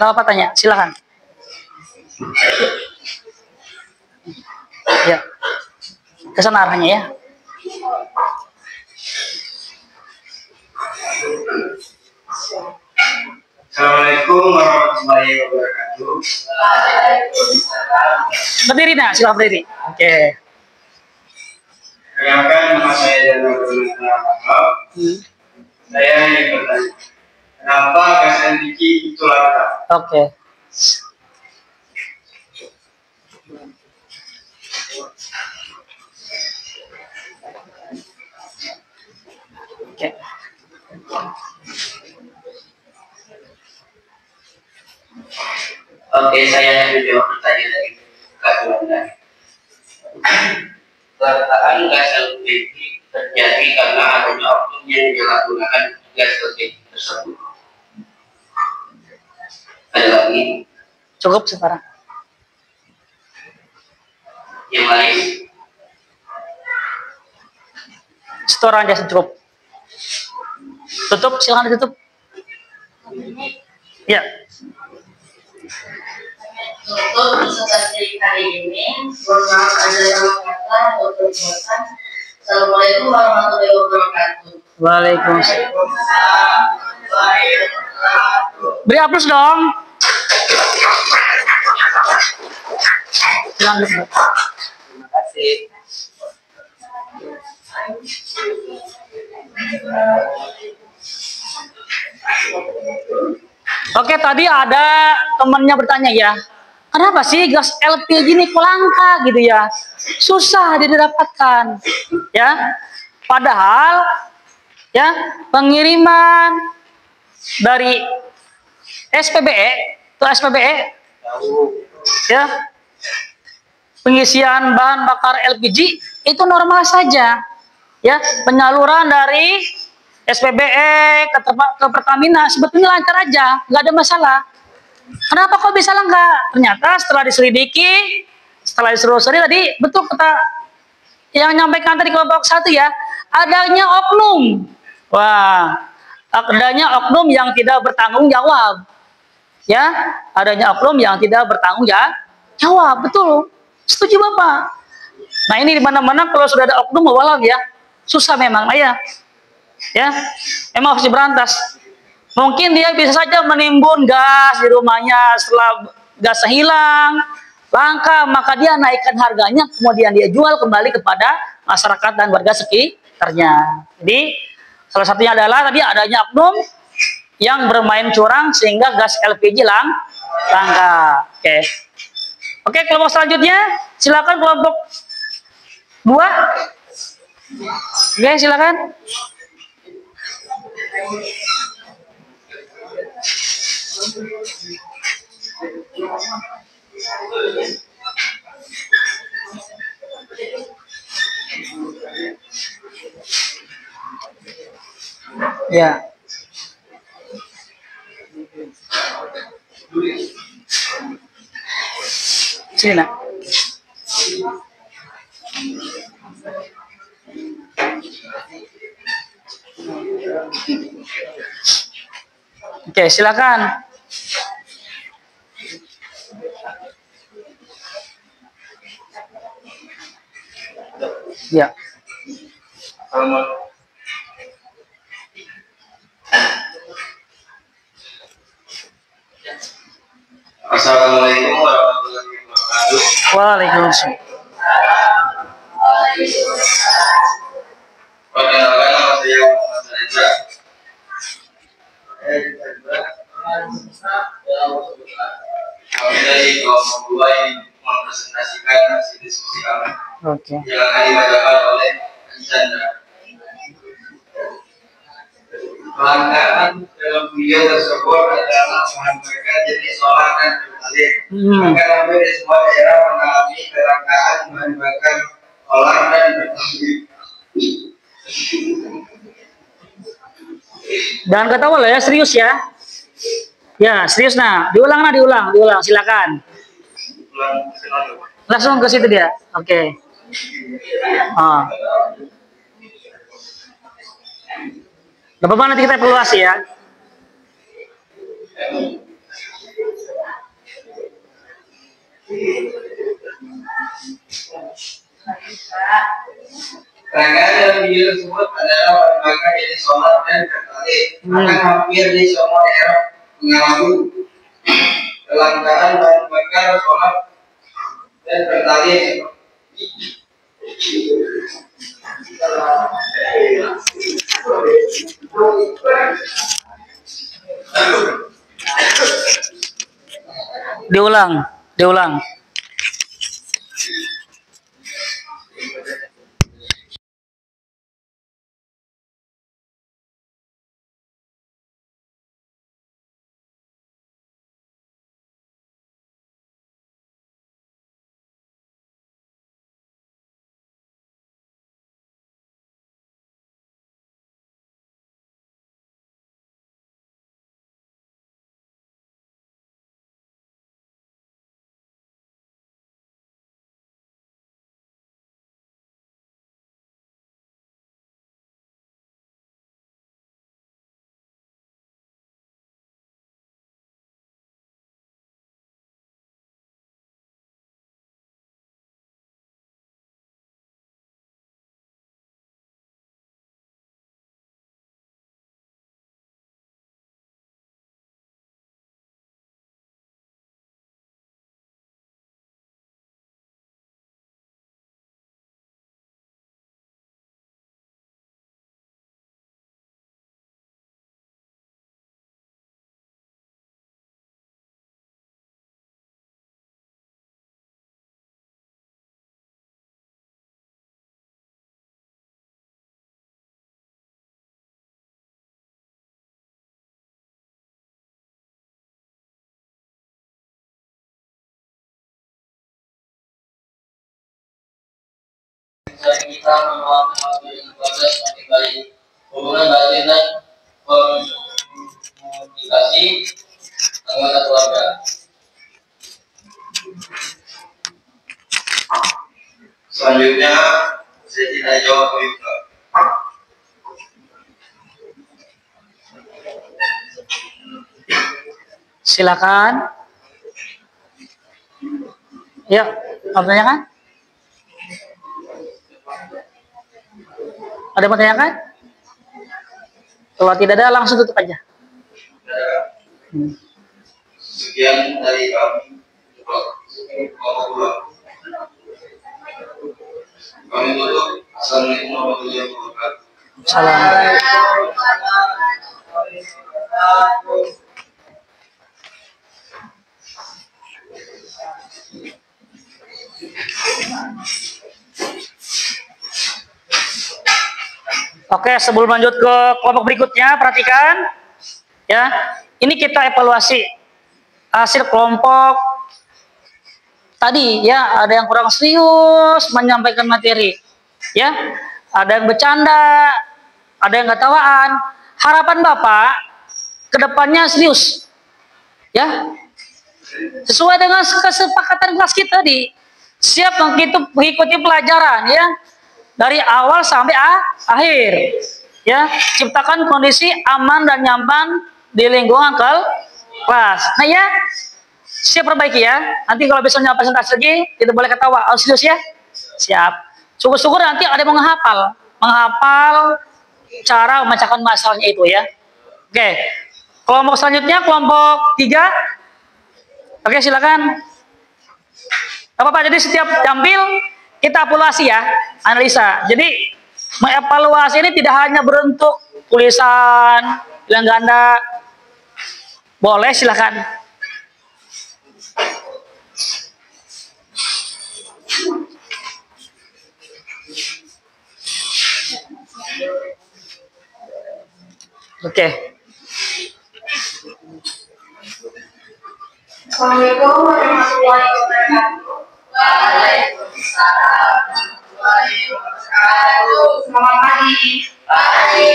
mau apa tanya? Silakan. Ya, kesana arahnya ya. Assalamualaikum warahmatullahi wabarakatuh. Berdiri nak, silakan berdiri. Oke. Perkenalkan, nama saya Jana Bernama. Saya ingin bertanya, kenapa gas LPG itu langka? Oke. Oke. Oke, saya menjawab pertanyaan dari Kak Juanda. Kelangkaan gas LPG terjadi karena adanya oknum yang dilakukan gas LPG tersebut. Ada lagi? Cukup sekarang. Yang lain? Setoran aja cukup. Tutup, silakan ditutup. Ya. Untuk presentasi kali ini, mohon maaf ada salah kata atau perbuatan. Assalamualaikum warahmatullahi wabarakatuh. Waalaikumsalam. Waalaikumsalam. Beri aplaus dong. Silakan ditutup. Terima kasih. Oke, tadi ada temannya bertanya ya, kenapa sih gas LPG ini kok langka gitu ya, susah didapatkan ya, padahal ya pengiriman dari SPBE ke SPBE ya, pengisian bahan bakar LPG itu normal saja ya, penyaluran dari SPBE ke Pertamina sebetulnya lancar aja, nggak ada masalah. Kenapa kok bisa langka? Ternyata setelah diselidiki, setelah ditelusuri tadi, betul kata yang nyampaikan tadi kelompok satu ya, adanya oknum. Wah, adanya oknum yang tidak bertanggung jawab. Ya, adanya oknum yang tidak bertanggung jawab, betul. Setuju Bapak? Nah ini di mana-mana kalau sudah ada oknum, walau ya, susah memang, ya. Ya, emang harus diberantas. Mungkin dia bisa saja menimbun gas di rumahnya, setelah gasnya hilang, langka, maka dia naikkan harganya, kemudian dia jual kembali kepada masyarakat dan warga sekitarnya. Jadi salah satunya adalah tadi adanya oknum yang bermain curang sehingga gas LPG langka. Oke, kelompok selanjutnya silakan kelompok 2. Oke, silakan. Ya. Sini nak. Oke, silakan. Ya. Assalamualaikum warahmatullahi wabarakatuh. Waalaikumsalam. Perkenalkan, nama saya Muhammad Reza. Kami dari kelompok 2 yang mempresentasikan hasil diskusi kami yang akan dibacakan oleh Chandra. Kelangkaan dalam video tersebut adalah menyampaikan jenis solar dan berbalik. Maka hampir di semua daerah mengalami kelangkaan bahan bakar solar dan berbalik. Jangan ketawa lah ya, serius ya. Ya, serius nah. Diulang, silakan. Langsung ke situ dia. Oke. Ah. Gak apa-apa, nanti kita evaluasi ya. Kelangkaan dalam video tersebut adalah bahan bakar jenis solar dan berbalik. Maka hampir di semua daerah mengalami kelangkaan bahan bakar solar dan berbalik. Diulang. Kita menguatkan dengan proses semakin baik. Hubungan batin dan komunikasi anggota keluarga. Selanjutnya, saya tidak jawab juga. Silakan. Ya, apa kan? Ada yang mau tanyakan? Kalau tidak ada, langsung tutup aja. Sekian dari kami. Kami tutup. Assalamualaikum warahmatullahi wabarakatuh. Salam. Oke, sebelum lanjut ke kelompok berikutnya, perhatikan ya. Ini kita evaluasi hasil kelompok tadi ya. Ada yang kurang serius menyampaikan materi, ya. Ada yang bercanda, ada yang nggak tawaan. Harapan Bapak kedepannya serius, ya. Sesuai dengan kesepakatan kelas kita tadi, siap mengikuti pelajaran, ya. Dari awal sampai akhir, ya, ciptakan kondisi aman dan nyaman di lingkungan kelas. Nah ya, siap perbaiki ya. Nanti kalau besoknya presentasi lagi, kita boleh ketawa. Serius ya, siap. Syukur-syukur nanti ada yang menghafal cara memecahkan masalahnya itu ya. Oke, kelompok selanjutnya kelompok 3. Oke, silakan. Apa-apa, jadi setiap tampil kita evaluasi ya, analisa. Jadi mengevaluasi ini tidak hanya berbentuk tulisan, bilang ganda. Boleh, silakan. Oke. Assalamualaikum warahmatullahi wabarakatuh. Waalaikumsalam warahmatullahi wabarakatuh. Selamat pagi. Pagi.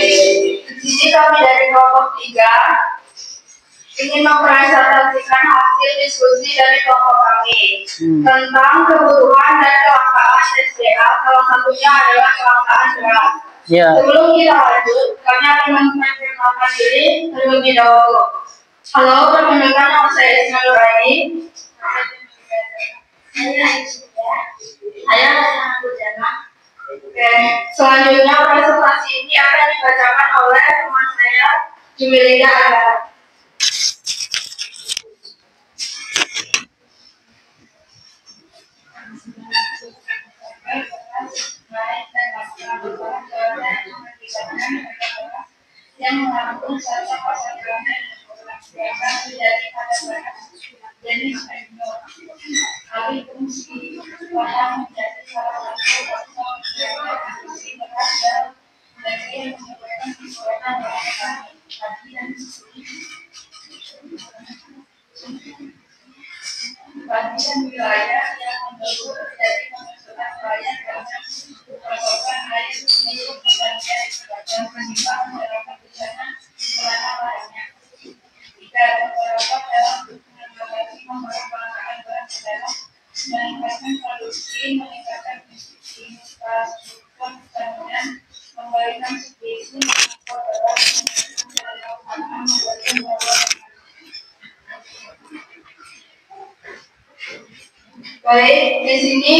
Di sini kami dari kelompok 3 ingin mempresentasikan hasil diskusi dari kelompok kami tentang kebutuhan dan kelangkaan SDA. Salah satunya adalah kelangkaan beras. Sebelum kita lanjut, kami akan memperkenalkan diri terlebih dahulu. Halo, perkenalkan nama saya Ismail Nuraini. Saya Rasana Bujana. Oke, selanjutnya presentasi ini akan dibacakan oleh teman saya, Jumilinda Anggara. Yang mengandung zat pasar yang terjadi pada bahan jenis endor. Alih fungsi bahan menjadi salah satu fungsi beras dan yang menyebabkan kesulitan bahan tadi dan bagi dan wilayah yang menurut terjadi pembentukan wilayah karena pasokan air minum pergantian dan penyimpanan dalam bencana selama banyak. Jika ada beberapa dalam mengatasi pemanfaatan bahan dalam meningkatkan produksi, meningkatkan infrastruktur pertanian, memberikan subsidi impor beras, memberikan beras. Baik, di sini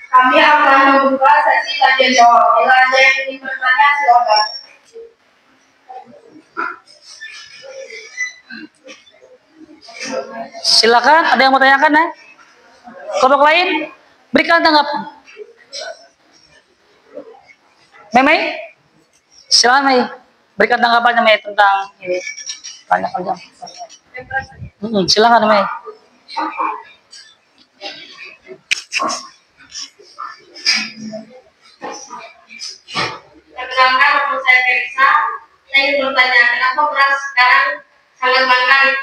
kami akan membuka sesi tanya jawab. Bila ada yang ingin bertanya, silakan. Silakan, ada yang mau tanyakan ya? Kelompok lain, berikan tanggapan. Mei, silakan Mei, berikan tanggapannya Mei tentang ini. Tanyakan jam. Silakan Mei. Perkenalkan, nama saya Teresa. Saya ingin bertanya, kenapa beras sekarang sangat langka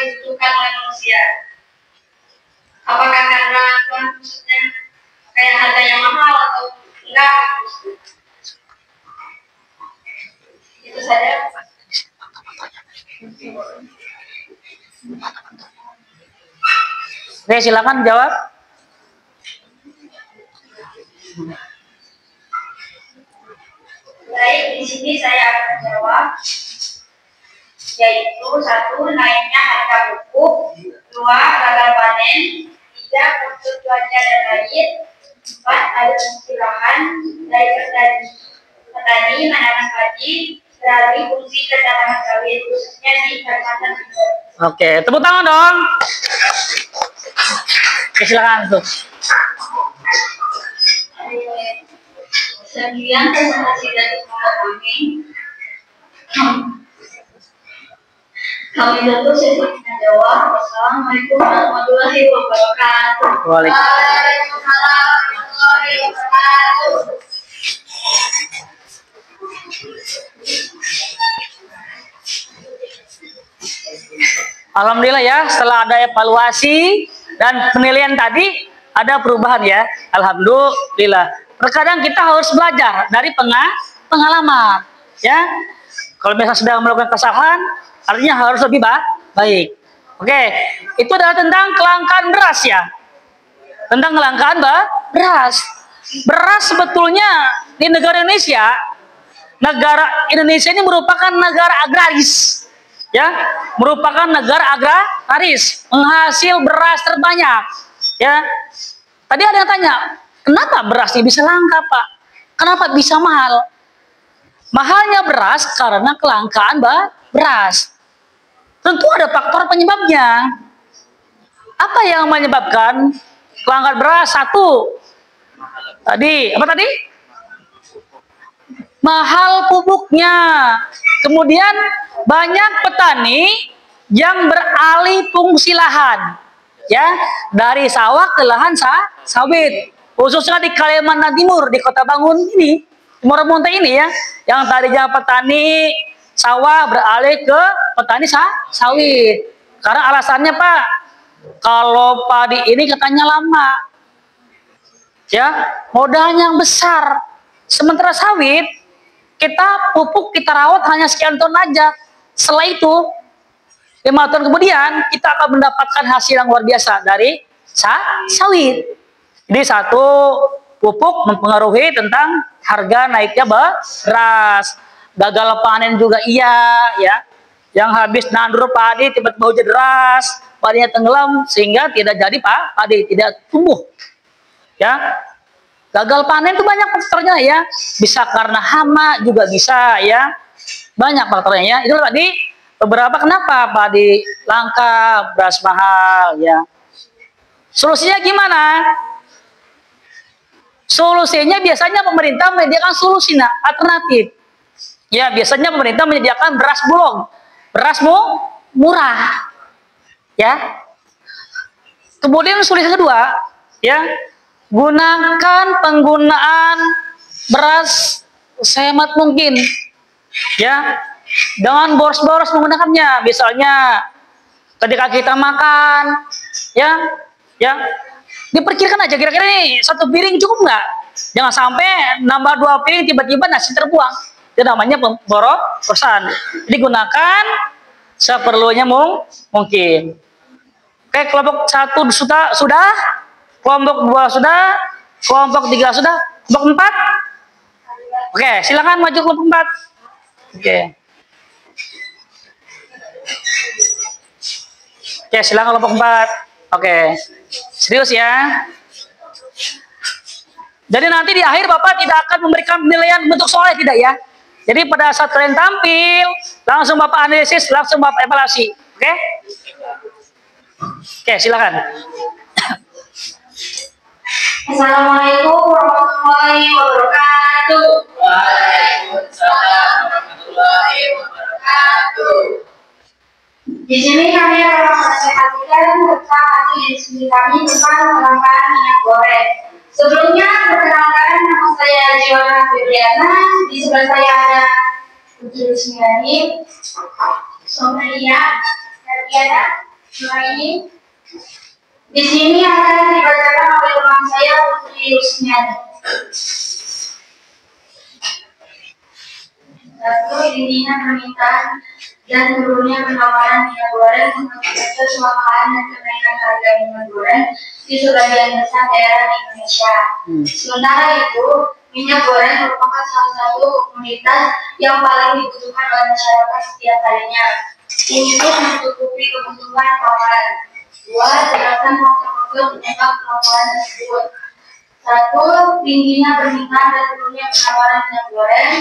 dibutuhkan oleh manusia? Apakah karena khususnya kayak harganya mahal atau enggak? Itu saja. Oke, silakan jawab. Baik, di sini saya akan menjawab, yaitu 1. Naiknya harga pupuk, 2. gagal panen, 3. faktor cuaca dan lain, 4. ada fungsi lahan dari petani menanam padi, beralih fungsi ketahanan sawit khususnya di Kalimantan Timur. Oke, tepuk tangan dong. Oke, silakan tuh. Sekian presentasi dari kelompok kami. Kami tentu siap menjawab. Wassalamualaikum warahmatullahi wabarakatuh. Waalaikumsalam warahmatullahi wabarakatuh. Alhamdulillah ya, setelah ada evaluasi dan penilaian tadi ada perubahan ya. Alhamdulillah. Terkadang kita harus belajar dari pengalaman, ya. Kalau misalnya sedang melakukan kesalahan, artinya harus lebih baik. Oke, itu adalah tentang kelangkaan beras ya. Tentang kelangkaan beras. Beras sebetulnya di negara Indonesia ini merupakan negara agraris, ya, merupakan negara agraris, menghasil beras terbanyak, ya. Tadi ada yang tanya, kenapa beras ini bisa langka, Pak? Kenapa bisa mahal? Mahalnya beras karena kelangkaan beras. Tentu ada faktor penyebabnya. Apa yang menyebabkan kelangkaan beras? Satu, tadi apa tadi? Mahal pupuknya. Kemudian banyak petani yang beralih fungsi lahan, ya, dari sawah ke lahan sawit. Khususnya di Kalimantan Timur, di Kota Bangun ini, Timur Munte ini ya, yang tadinya petani sawah beralih ke petani sawit. Karena alasannya, Pak, kalau padi ini katanya lama, ya, modalnya yang besar. Sementara sawit, kita pupuk, kita rawat hanya sekian ton aja. Setelah itu 5 tahun kemudian kita akan mendapatkan hasil yang luar biasa dari sawit. Jadi satu, pupuk mempengaruhi tentang harga naiknya beras. Gagal panen juga iya, ya. Yang habis nandur padi tiba-tiba hujan deras, padinya tenggelam sehingga tidak jadi padi, tidak tumbuh. Ya. Gagal panen itu banyak faktornya ya. Bisa karena hama juga bisa ya. Banyak faktornya ya. Itu tadi beberapa kenapa padi langka, beras mahal ya. Solusinya gimana? Solusinya biasanya pemerintah menyediakan solusi alternatif. Ya, biasanya pemerintah menyediakan beras bulog. Beras murah. Ya. Kemudian solusi kedua, ya, gunakan penggunaan beras sehemat mungkin. Ya. Dengan boros-boros menggunakannya. Misalnya ketika kita makan, ya, diperkirakan aja kira-kira ini 1 piring cukup nggak? Jangan sampai nambah 2 piring tiba-tiba nasi terbuang. Itu namanya borosan. Digunakan seperlunya mungkin. Oke, kelompok 1 sudah, kelompok 2 sudah, kelompok 3 sudah, kelompok 4. Oke, silakan maju kelompok 4. Oke, silakan kelompok 4. Oke, serius ya. Jadi nanti di akhir Bapak tidak akan memberikan penilaian bentuk soalnya, tidak ya. Jadi pada saat kalian tampil, langsung Bapak analisis, langsung Bapak evaluasi. Oke? Oke, silakan. Assalamualaikum warahmatullahi wabarakatuh. Waalaikumsalam warahmatullahi wabarakatuh. Di sini kami akan mempresentasikan tentang hasil diskusi kami tentang kelangkaan minyak goreng. Sebelumnya, perkenalkan, nama saya Joanna Febriana. Di sebelah saya ada Putri Rusmiani, Somalia, Tatiana, Nuraini. Di sini akan dibacakan oleh teman saya Putri Rusmiani. Satu, tingginya permintaan dan turunnya penawaran minyak goreng mengakibatkan kelangkaan dan kenaikan harga minyak goreng di sebagian besar daerah di Indonesia. Sementara itu, minyak goreng merupakan salah satu komoditas yang paling dibutuhkan oleh masyarakat setiap harinya untuk mencukupi kebutuhan pangan. 2. Jelaskan faktor-faktor penyebab kelangkaan tersebut. 1. Tingginya permintaan dan turunnya penawaran minyak goreng.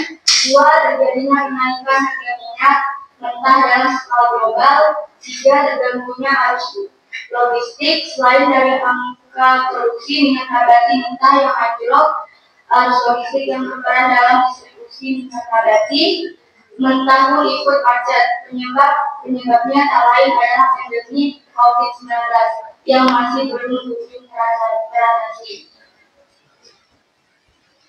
2. Terjadinya kenaikan harga minyak mentah dalam skala global. 3. Terganggunya arus logistik. Selain dari angka produksi minyak nabati mentah yang anjlok, arus logistik yang berperan dalam distribusi minyak nabati mentah pun ikut macet. Penyebabnya tak lain adalah pandemi COVID-19 yang masih belum kunjung teratasi.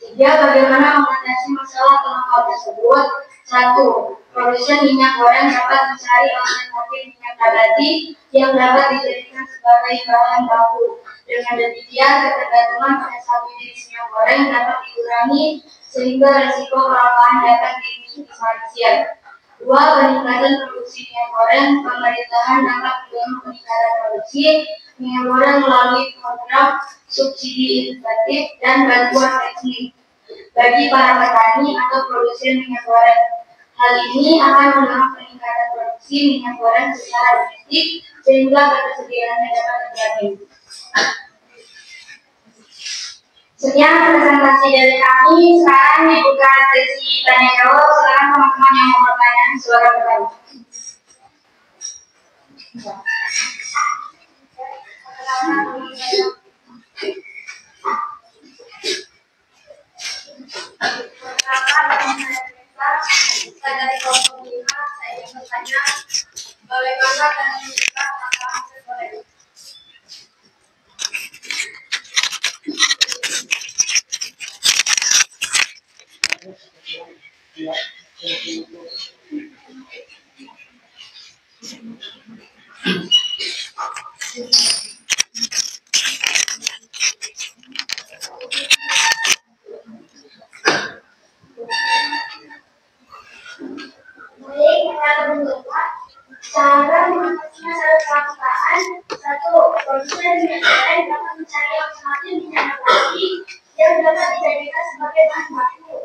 3. Bagaimana mengatasi masalah kelangkaan tersebut? 1. Produsen minyak goreng dapat mencari alternatif minyak nabati yang dapat dijadikan sebagai bahan baku. Dengan demikian, ketergantungan pada satu jenis minyak goreng dapat dikurangi sehingga risiko kelangkaan dapat diminimalisir. 2. Peningkatan produksi minyak goreng. Pemerintahan dapat mendorong peningkatan produksi minyak goreng melalui program subsidi insentif dan bantuan teknik bagi para petani atau produsen minyak goreng. Hal ini akan mendorong peningkatan produksi minyak goreng secara domestik sehingga ketersediaannya dapat terjamin. Sekian presentasi dari kami. Sekarang dibuka sesi tanya jawab. Silakan teman-teman yang mau bertanya, silakan bertanya. hanya bagaimana dan menunjukkan masalah sesuai. Cara mengatasinya adalah kelangkaan. Satu, produsen minyak goreng dapat mencari alternatif minyak lagi yang dapat dijadikan sebagai bahan baku.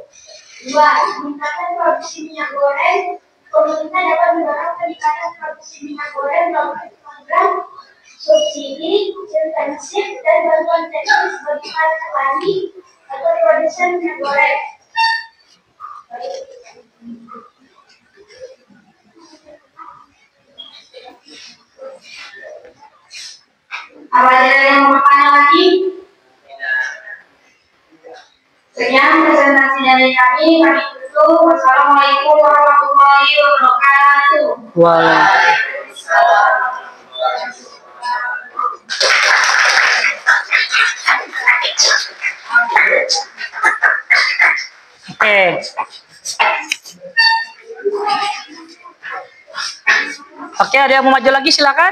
Dua, meningkatkan produksi minyak goreng. Pemerintah dapat mendorong peningkatan produksi minyak goreng melalui program subsidi, intensif, dan bantuan teknis bagi para petani atau produsen minyak goreng. Apa ada yang mau bertanya lagi? Sekian presentasi dari kami tutup. Wassalamualaikum warahmatullahi wabarakatuh. Waalaikumsalam. Oke. Oke, ada yang mau maju lagi silakan.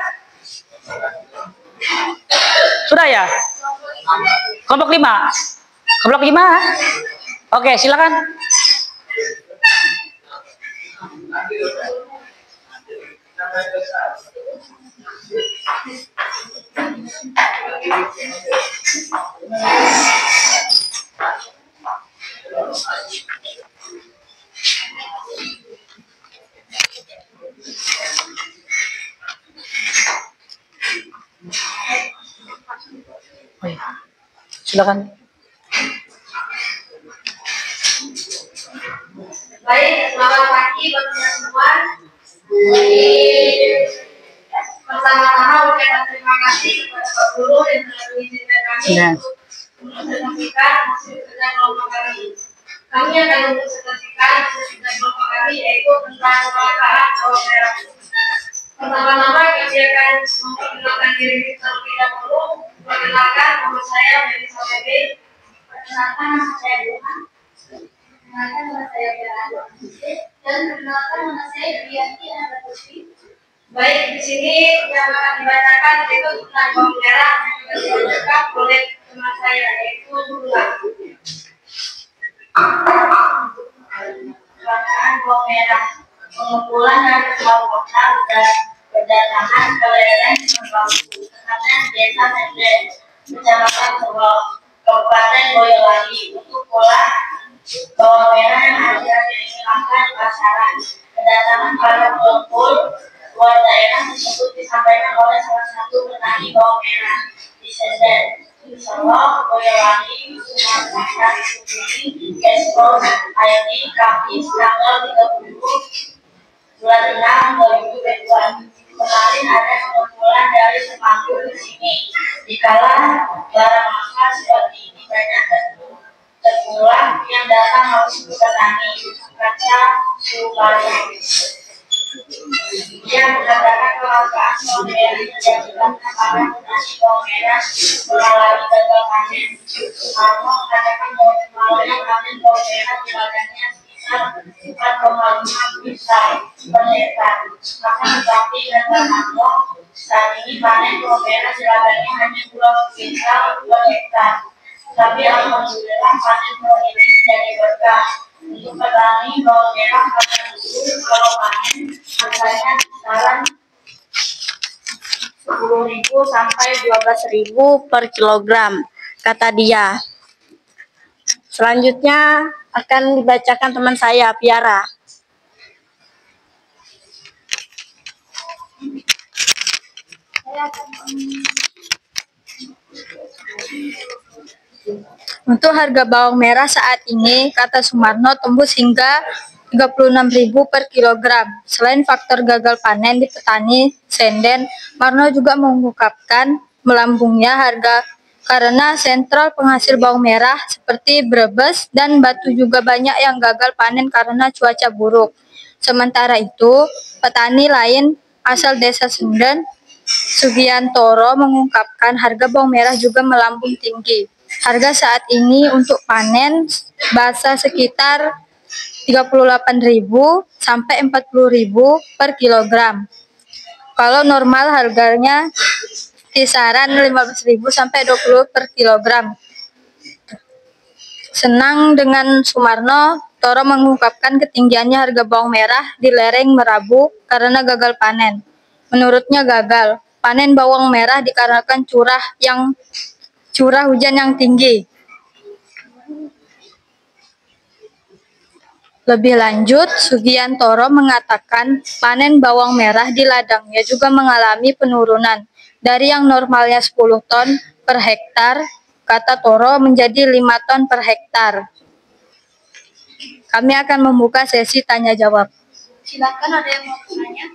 Sudah ya? Kelompok 5. Kelompok 5. Oke, silakan. Oh ya. Silakan. Baik, selamat pagi teman-teman semua. Pertama-tama ucapkan terima kasih kepada Pak Guru yang telah mengizinkan kami untuk menyampaikan hasil kerja kelompok kami. Kami akan mempresentasikan hasil kerja kelompok kami yaitu tentang kelangkaan bawang merah. Pertama-tama kami akan memperkenalkan diri terlebih dahulu. Perkenalkan nama saya Melisa Bebe. Perkenalkan nama saya Buma. Perkenalkan nama saya Bella. Dan perkenalkan nama saya Bianti Anabatusi. Baik, di sini yang akan dibacakan itu tentang bawang merah yang juga dibacakan oleh teman saya yaitu Lula. Kelangkaan bawang merah. Pengumpulan dari bawang merah dan berdatangan ke lereng Bangku, tepatnya Desa Senden, Kecamatan Serol, Kabupaten Boyolali, untuk pola bawang merah yang akhirnya dihilangkan pasaran. Kedatangan para pengepul luar daerah tersebut disampaikan oleh salah satu petani bawang merah di Senden, Serol, Boyolali, Sumatera Utara, Expos ID Kamis tanggal 30 bulan 6 2022. Kemarin ada pengumpulan dari Semanggi ke sini. Dikala barang mahal seperti ini banyak terpulang yang datang harus petani, kata Suparno. Dia mengatakan kelangkaan bawang merah terjadikan karena petani bawang merah mengalami gagal panen. Suparno mengatakan bahwa kemarin panen bawang merah bulannya sekitar 4,5 besar per hektar. Maka tetapi kata Suparno, saat ini panen bawang merah jelagannya hanya 2 kuintal per hektar. Tapi alhamdulillah panen tahun ini menjadi berkah. Untuk petani bawang merah pada dulu kalau panen harganya kisaran 10.000 sampai 12.000 per kilogram, kata dia. Selanjutnya akan dibacakan teman saya, Piara. Untuk harga bawang merah saat ini, kata Sumarno, tembus hingga 36.000 per kilogram. Selain faktor gagal panen di petani Senden, Marno juga mengungkapkan melambungnya harga karena sentral penghasil bawang merah seperti Brebes dan Batu juga banyak yang gagal panen karena cuaca buruk. Sementara itu, petani lain asal Desa Senden, Sugiantoro, mengungkapkan harga bawang merah juga melambung tinggi. Harga saat ini untuk panen basah sekitar 38.000 sampai 40.000 per kilogram. Kalau normal harganya kisaran 15.000 sampai 20 per kilogram. Senang dengan Sumarno, Toro mengungkapkan ketinggiannya harga bawang merah di lereng Merabu karena gagal panen. Menurutnya gagal panen bawang merah dikarenakan curah hujan yang tinggi. Lebih lanjut, Sugiantoro mengatakan panen bawang merah di ladangnya juga mengalami penurunan dari yang normalnya 10 ton per hektar, kata Toro, menjadi 5 ton per hektar. Kami akan membuka sesi tanya jawab. Silakan, ada yang mau bertanya?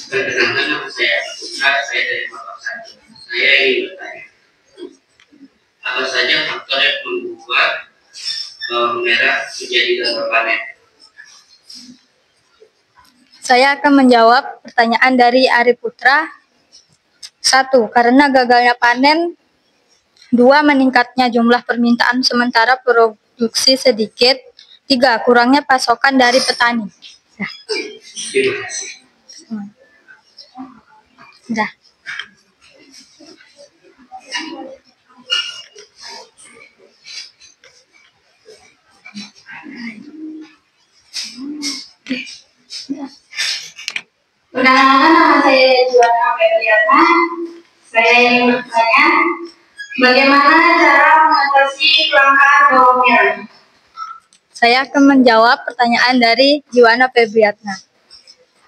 Perkenalkan, nama saya Putra, saya dari Bapak Satu. Saya ingin bertanya, apa saja faktor yang membuat bawang merah menjadi gagal panen? Saya akan menjawab pertanyaan dari Ari Putra. 1. Karena gagalnya panen. 2. Meningkatnya jumlah permintaan sementara produksi sedikit. 3. Kurangnya pasokan dari petani. Terima kasih. Udah. Perkenalkan, nama saya Juana Febriana. Saya ingin bertanya, bagaimana cara mengatasi kelangkaan bawang merah? Saya akan menjawab pertanyaan dari Juana Febriatna.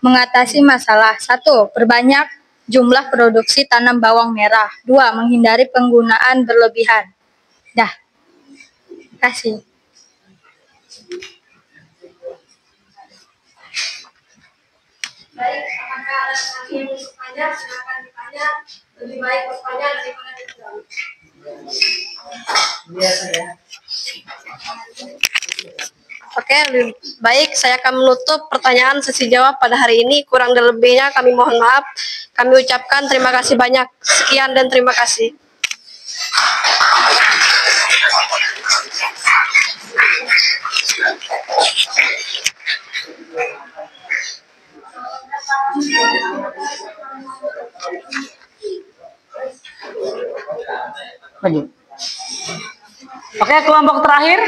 Mengatasi masalah. 1. Perbanyak jumlah produksi tanam bawang merah. 2. Menghindari penggunaan berlebihan. Dah. Kasih. Baik, apakah ada yang bertanya? Silakan ditanya. Lebih baik bertanya daripada dijawab. Biasa ya. Oke, lebih baik saya akan menutup pertanyaan sesi jawab pada hari ini. Kurang dan lebihnya kami mohon maaf. Kami ucapkan terima kasih banyak. Sekian dan terima kasih. Lanjut. Oke, kelompok terakhir.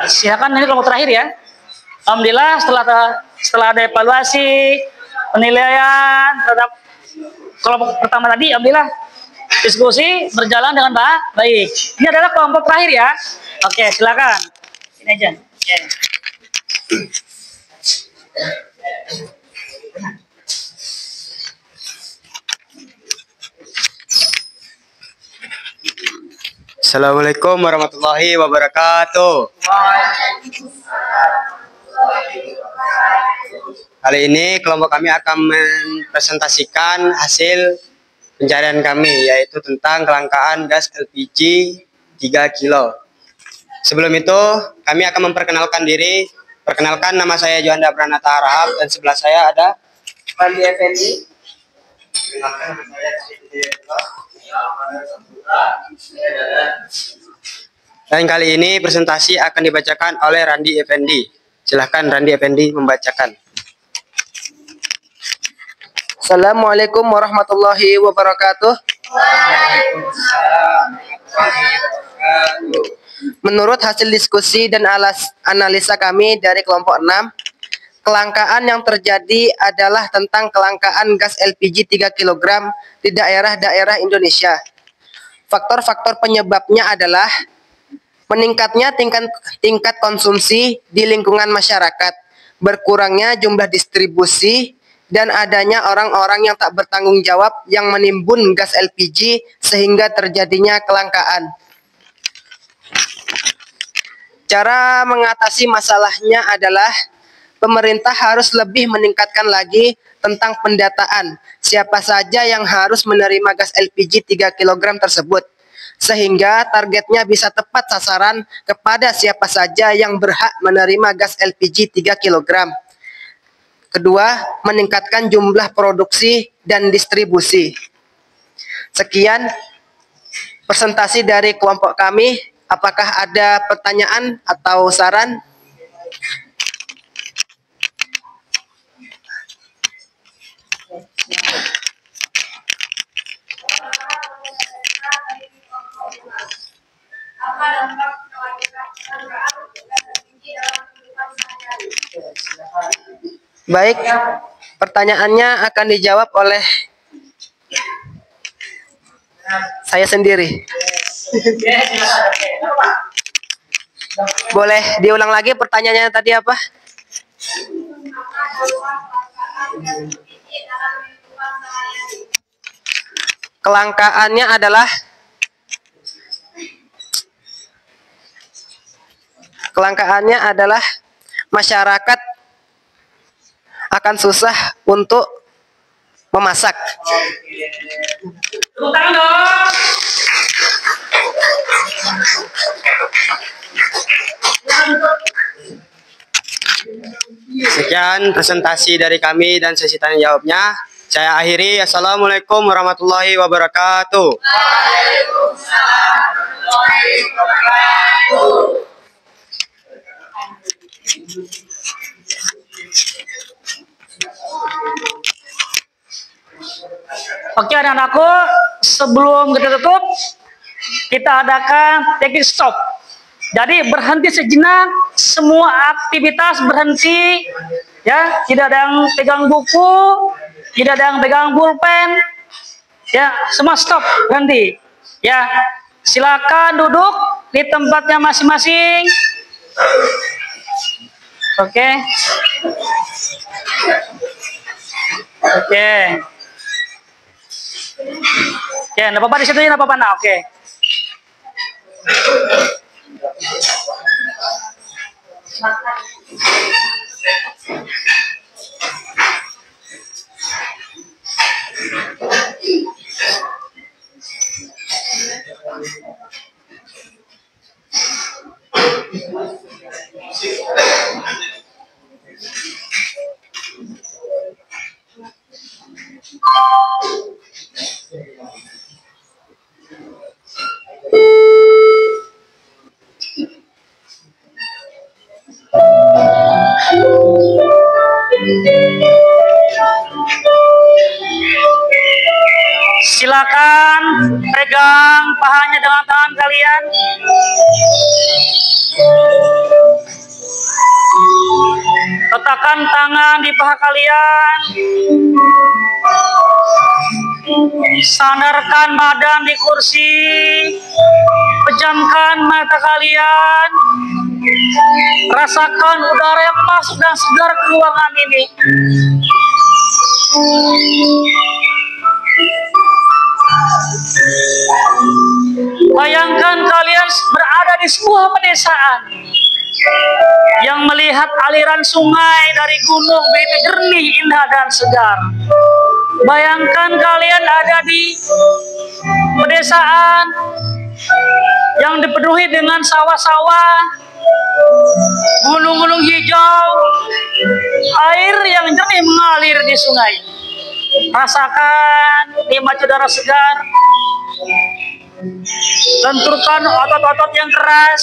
Silakan, ini kelompok terakhir ya. Alhamdulillah setelah ada evaluasi, penilaian terhadap kelompok pertama tadi, alhamdulillah diskusi berjalan dengan baik. Ini adalah kelompok terakhir ya. Oke, silakan. Ini aja. Oke. Assalamualaikum warahmatullahi wabarakatuh. Kali ini kelompok kami akan mempresentasikan hasil pencarian kami, yaitu tentang kelangkaan gas LPG 3 kilo. Sebelum itu, kami akan memperkenalkan diri. Perkenalkan, nama saya Johanda Pranata Harahap, dan sebelah saya ada Randi Effendi. Perkenalkan, nama saya dan kali ini presentasi akan dibacakan oleh Randi Effendi. Silahkan Randi Effendi membacakan. Assalamualaikum warahmatullahi wabarakatuh. Menurut hasil diskusi dan analisa kami dari kelompok 6, kelangkaan yang terjadi adalah tentang kelangkaan gas LPG 3 kg di daerah-daerah Indonesia. Faktor-faktor penyebabnya adalah meningkatnya tingkat konsumsi di lingkungan masyarakat, berkurangnya jumlah distribusi, dan adanya orang-orang yang tak bertanggung jawab yang menimbun gas LPG sehingga terjadinya kelangkaan. Cara mengatasi masalahnya adalah pemerintah harus lebih meningkatkan lagi tentang pendataan siapa saja yang harus menerima gas LPG 3 kg tersebut, sehingga targetnya bisa tepat sasaran kepada siapa saja yang berhak menerima gas LPG 3 kg. Kedua, meningkatkan jumlah produksi dan distribusi. Sekian presentasi dari kelompok kami. Apakah ada pertanyaan atau saran? Baik, pertanyaannya akan dijawab oleh saya sendiri. Boleh diulang lagi pertanyaannya tadi apa? Kelangkaannya adalah masyarakat akan susah untuk memasak. Tepuk tangan dong. Sekian presentasi dari kami dan sesi tanya jawabnya. Saya akhiri. Assalamualaikum warahmatullahi wabarakatuh. Waalaikumsalam warahmatullahi wabarakatuh. Oke anak-anakku, sebelum kita tutup, kita adakan taking stop. Jadi berhenti sejenak, semua aktivitas berhenti, ya. Tidak ada yang pegang buku, tidak ada yang pegang pulpen, ya. Semua stop, berhenti, ya. Silakan duduk di tempatnya masing-masing. Oke, oke. Oke, enggak apa-apa di situ ya, enggak apa-apa. Nah, oke. Silakan pegang pahanya dengan tangan kalian. Letakkan tangan di paha kalian. Sandarkan badan di kursi. Pejamkan mata kalian. Rasakan udara yang masuk dan segar ke ruangan ini. Bayangkan kalian berada di sebuah pedesaan yang melihat aliran sungai dari gunung begitu jernih, indah, dan segar. Bayangkan kalian ada di pedesaan yang dipenuhi dengan sawah-sawah, gunung-gunung hijau, air yang jernih mengalir di sungai. Rasakan nikmat udara segar. Lenturkan otot-otot yang keras.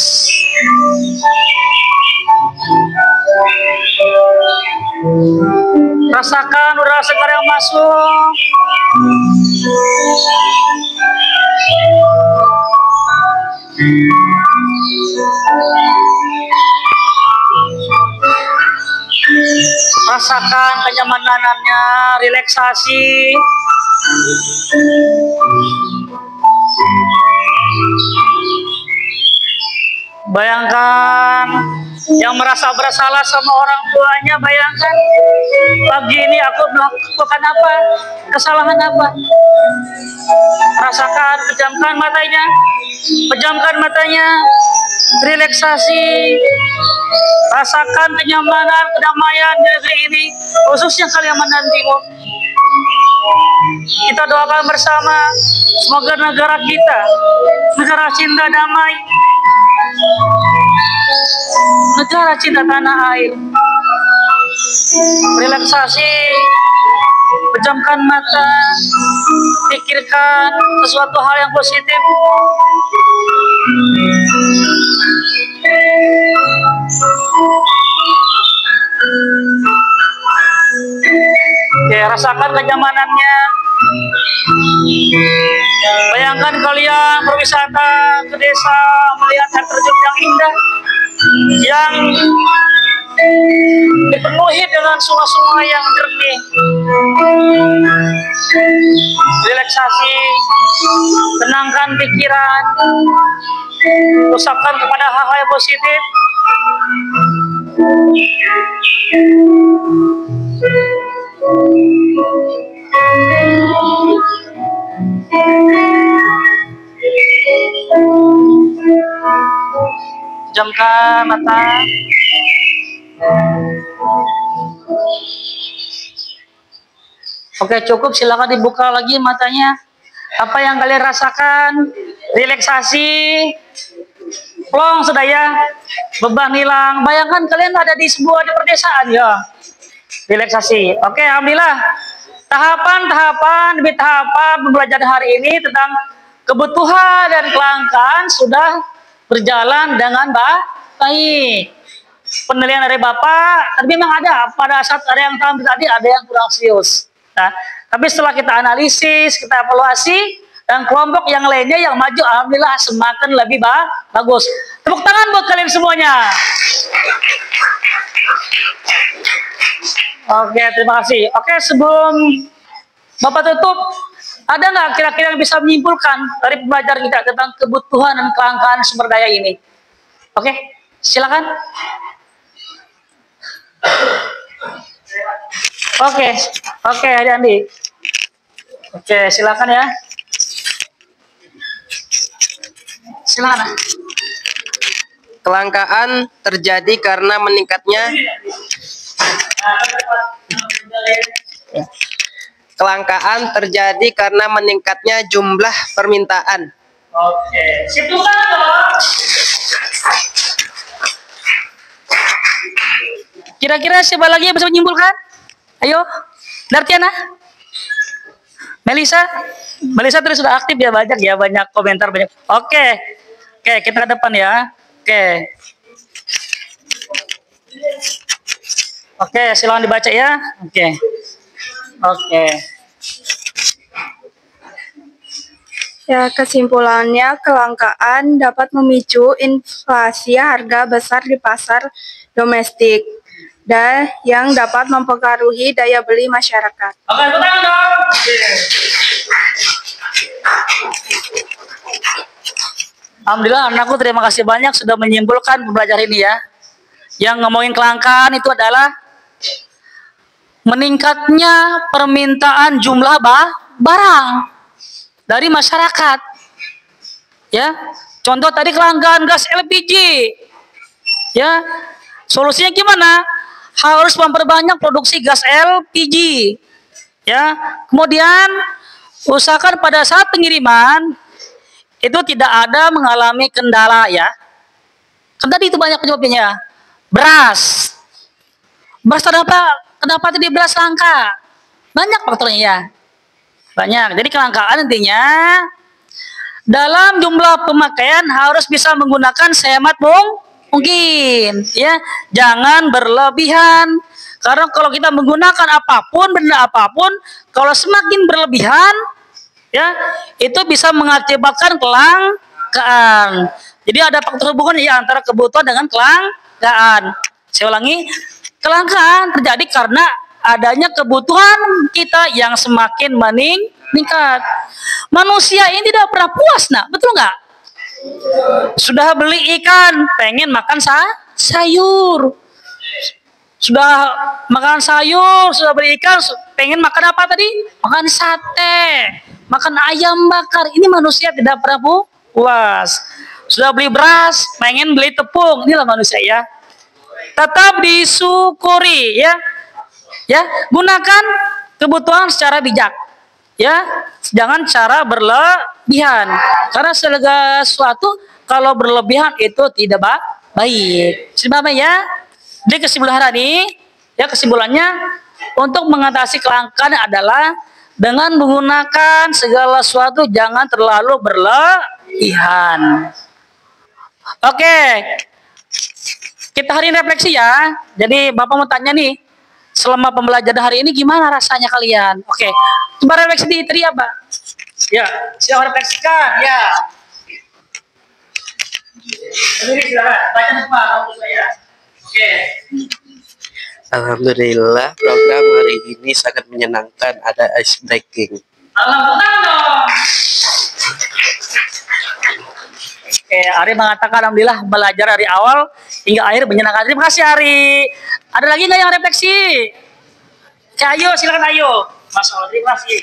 Rasakan udara segar yang masuk. Rasakan kenyamanannya, relaksasi. Bayangkan yang merasa bersalah sama orang tuanya, bayangkan pagi ini aku melakukan apa, kesalahan apa. Rasakan, pejamkan matanya, relaksasi. relaksasi, rasakan kenyamanan, kedamaian di negeri ini, khususnya Kalimantan Timur. Kita doakan bersama, semoga negara kita, negara cinta damai, negara cinta tanah air. Relaksasi, pejamkan mata, pikirkan sesuatu hal yang positif. Oke, rasakan kenyamanannya. Bayangkan kalian berwisata ke desa, melihat air terjun yang indah, yang dipenuhi dengan sungai-sungai yang jernih. Relaksasi, tenangkan pikiran, usapkan kepada hal-hal yang positif. Pejamkan mata. Oke, cukup, silakan dibuka lagi matanya. Apa yang kalian rasakan? Relaksasi, plong sudah ya, beban hilang. Bayangkan kalian ada di sebuah perdesaan ya. Relaksasi. Oke, alhamdulillah. Tahapan-tahapan demi tahapan pembelajaran hari ini tentang kebutuhan dan kelangkaan sudah berjalan dengan baik. Penilaian dari Bapak, tapi memang ada pada saat ada yang tampil tadi ada yang kurang serius. Nah, tapi setelah kita analisis, kita evaluasi, dan kelompok yang lainnya yang maju, alhamdulillah semakin lebih bagus. Tepuk tangan buat kalian semuanya. Oke, terima kasih. Oke, sebelum Bapak tutup, ada nggak kira-kira yang bisa menyimpulkan dari pembelajaran kita tentang kebutuhan dan kelangkaan sumber daya ini? Oke, silakan. Oke, Andi. Oke, silakan ya. Silakan. Kelangkaan terjadi karena meningkatnya jumlah permintaan. Oke, simpulkan dong. Kira-kira siapa lagi yang bisa menyimpulkan? Ayo, Dartiana, Melisa tadi sudah aktif ya, banyak komentar banyak. Oke, kita ke depan ya. Oke, silakan dibaca ya. Oke. Ya, kesimpulannya kelangkaan dapat memicu inflasi harga besar di pasar domestik dan yang dapat mempengaruhi daya beli masyarakat. Oke, betul dong. Alhamdulillah, anakku terima kasih banyak sudah menyimpulkan pembelajaran ini ya. Yang ngomongin kelangkaan itu adalah meningkatnya permintaan jumlah barang dari masyarakat. Ya, contoh tadi kelangkaan gas LPG. Ya, solusinya gimana? Harus memperbanyak produksi gas LPG. Ya, kemudian usahakan pada saat pengiriman itu tidak ada mengalami kendala ya. Kan tadi itu banyak penyebabnya. Beras kenapa tadi beras langka? Banyak faktornya ya. Banyak. Jadi kelangkaan intinya dalam jumlah pemakaian harus bisa menggunakan sehemat mungkin ya, jangan berlebihan, karena kalau kita menggunakan apapun, benda apapun, kalau semakin berlebihan ya itu bisa mengakibatkan kelangkaan. Jadi ada faktor hubungan ya antara kebutuhan dengan kelangkaan. Saya ulangi, kelangkaan terjadi karena adanya kebutuhan kita yang semakin meningkat. Manusia ini tidak pernah puas, nah betul nggak? Sudah beli ikan, pengen makan sayur. Sudah makan sayur, sudah beli ikan, pengen makan apa tadi? Makan sate, makan ayam bakar. Ini manusia tidak pernah puas. Sudah beli beras, pengen beli tepung. Inilah manusia ya. Tetap disyukuri ya. Ya, gunakan kebutuhan secara bijak. Ya, jangan cara berlebihan. Karena segala sesuatu kalau berlebihan itu tidak baik. Sebab ya, di kesimpulan hari ini, ya kesimpulannya untuk mengatasi kelangkaan adalah dengan menggunakan segala sesuatu jangan terlalu berlebihan. Oke, kita hari ini refleksi ya. Jadi Bapak mau tanya nih, selama pembelajaran hari ini gimana rasanya kalian? Oke, coba refleksi di Tri ya, Pak. Ya, silakan refleksikan ya. Ini silakan, baca Pak, kamu saya. Oke. Alhamdulillah program hari ini sangat menyenangkan, ada ice breaking. Alhamdulillah dong. Oke, Ari mengatakan alhamdulillah belajar dari awal hingga akhir menyenangkan. Terima kasih Ari. Ada lagi nggak yang refleksi? Ayo silakan ayo. Mas Allah, terima kasih.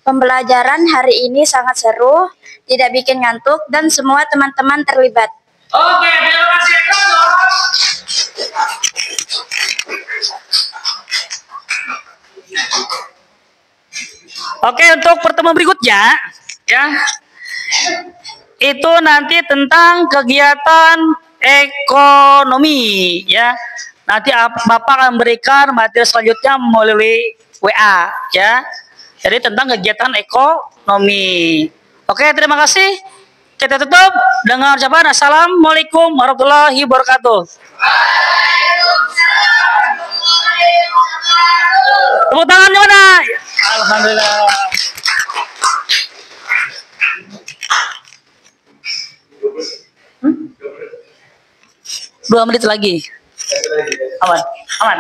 Pembelajaran hari ini sangat seru, tidak bikin ngantuk, dan semua teman-teman terlibat. Oke, terima kasih. Oke, untuk pertemuan berikutnya, ya, itu nanti tentang kegiatan ekonomi, ya. Nanti Bapak akan memberikan materi selanjutnya melalui WA, ya. Jadi tentang kegiatan ekonomi. Oke, terima kasih. Kita tutup dengan ucapan Assalamualaikum warahmatullahi wabarakatuh. Tepuk tangan mana? Alhamdulillah. 2 menit lagi. Aman, aman.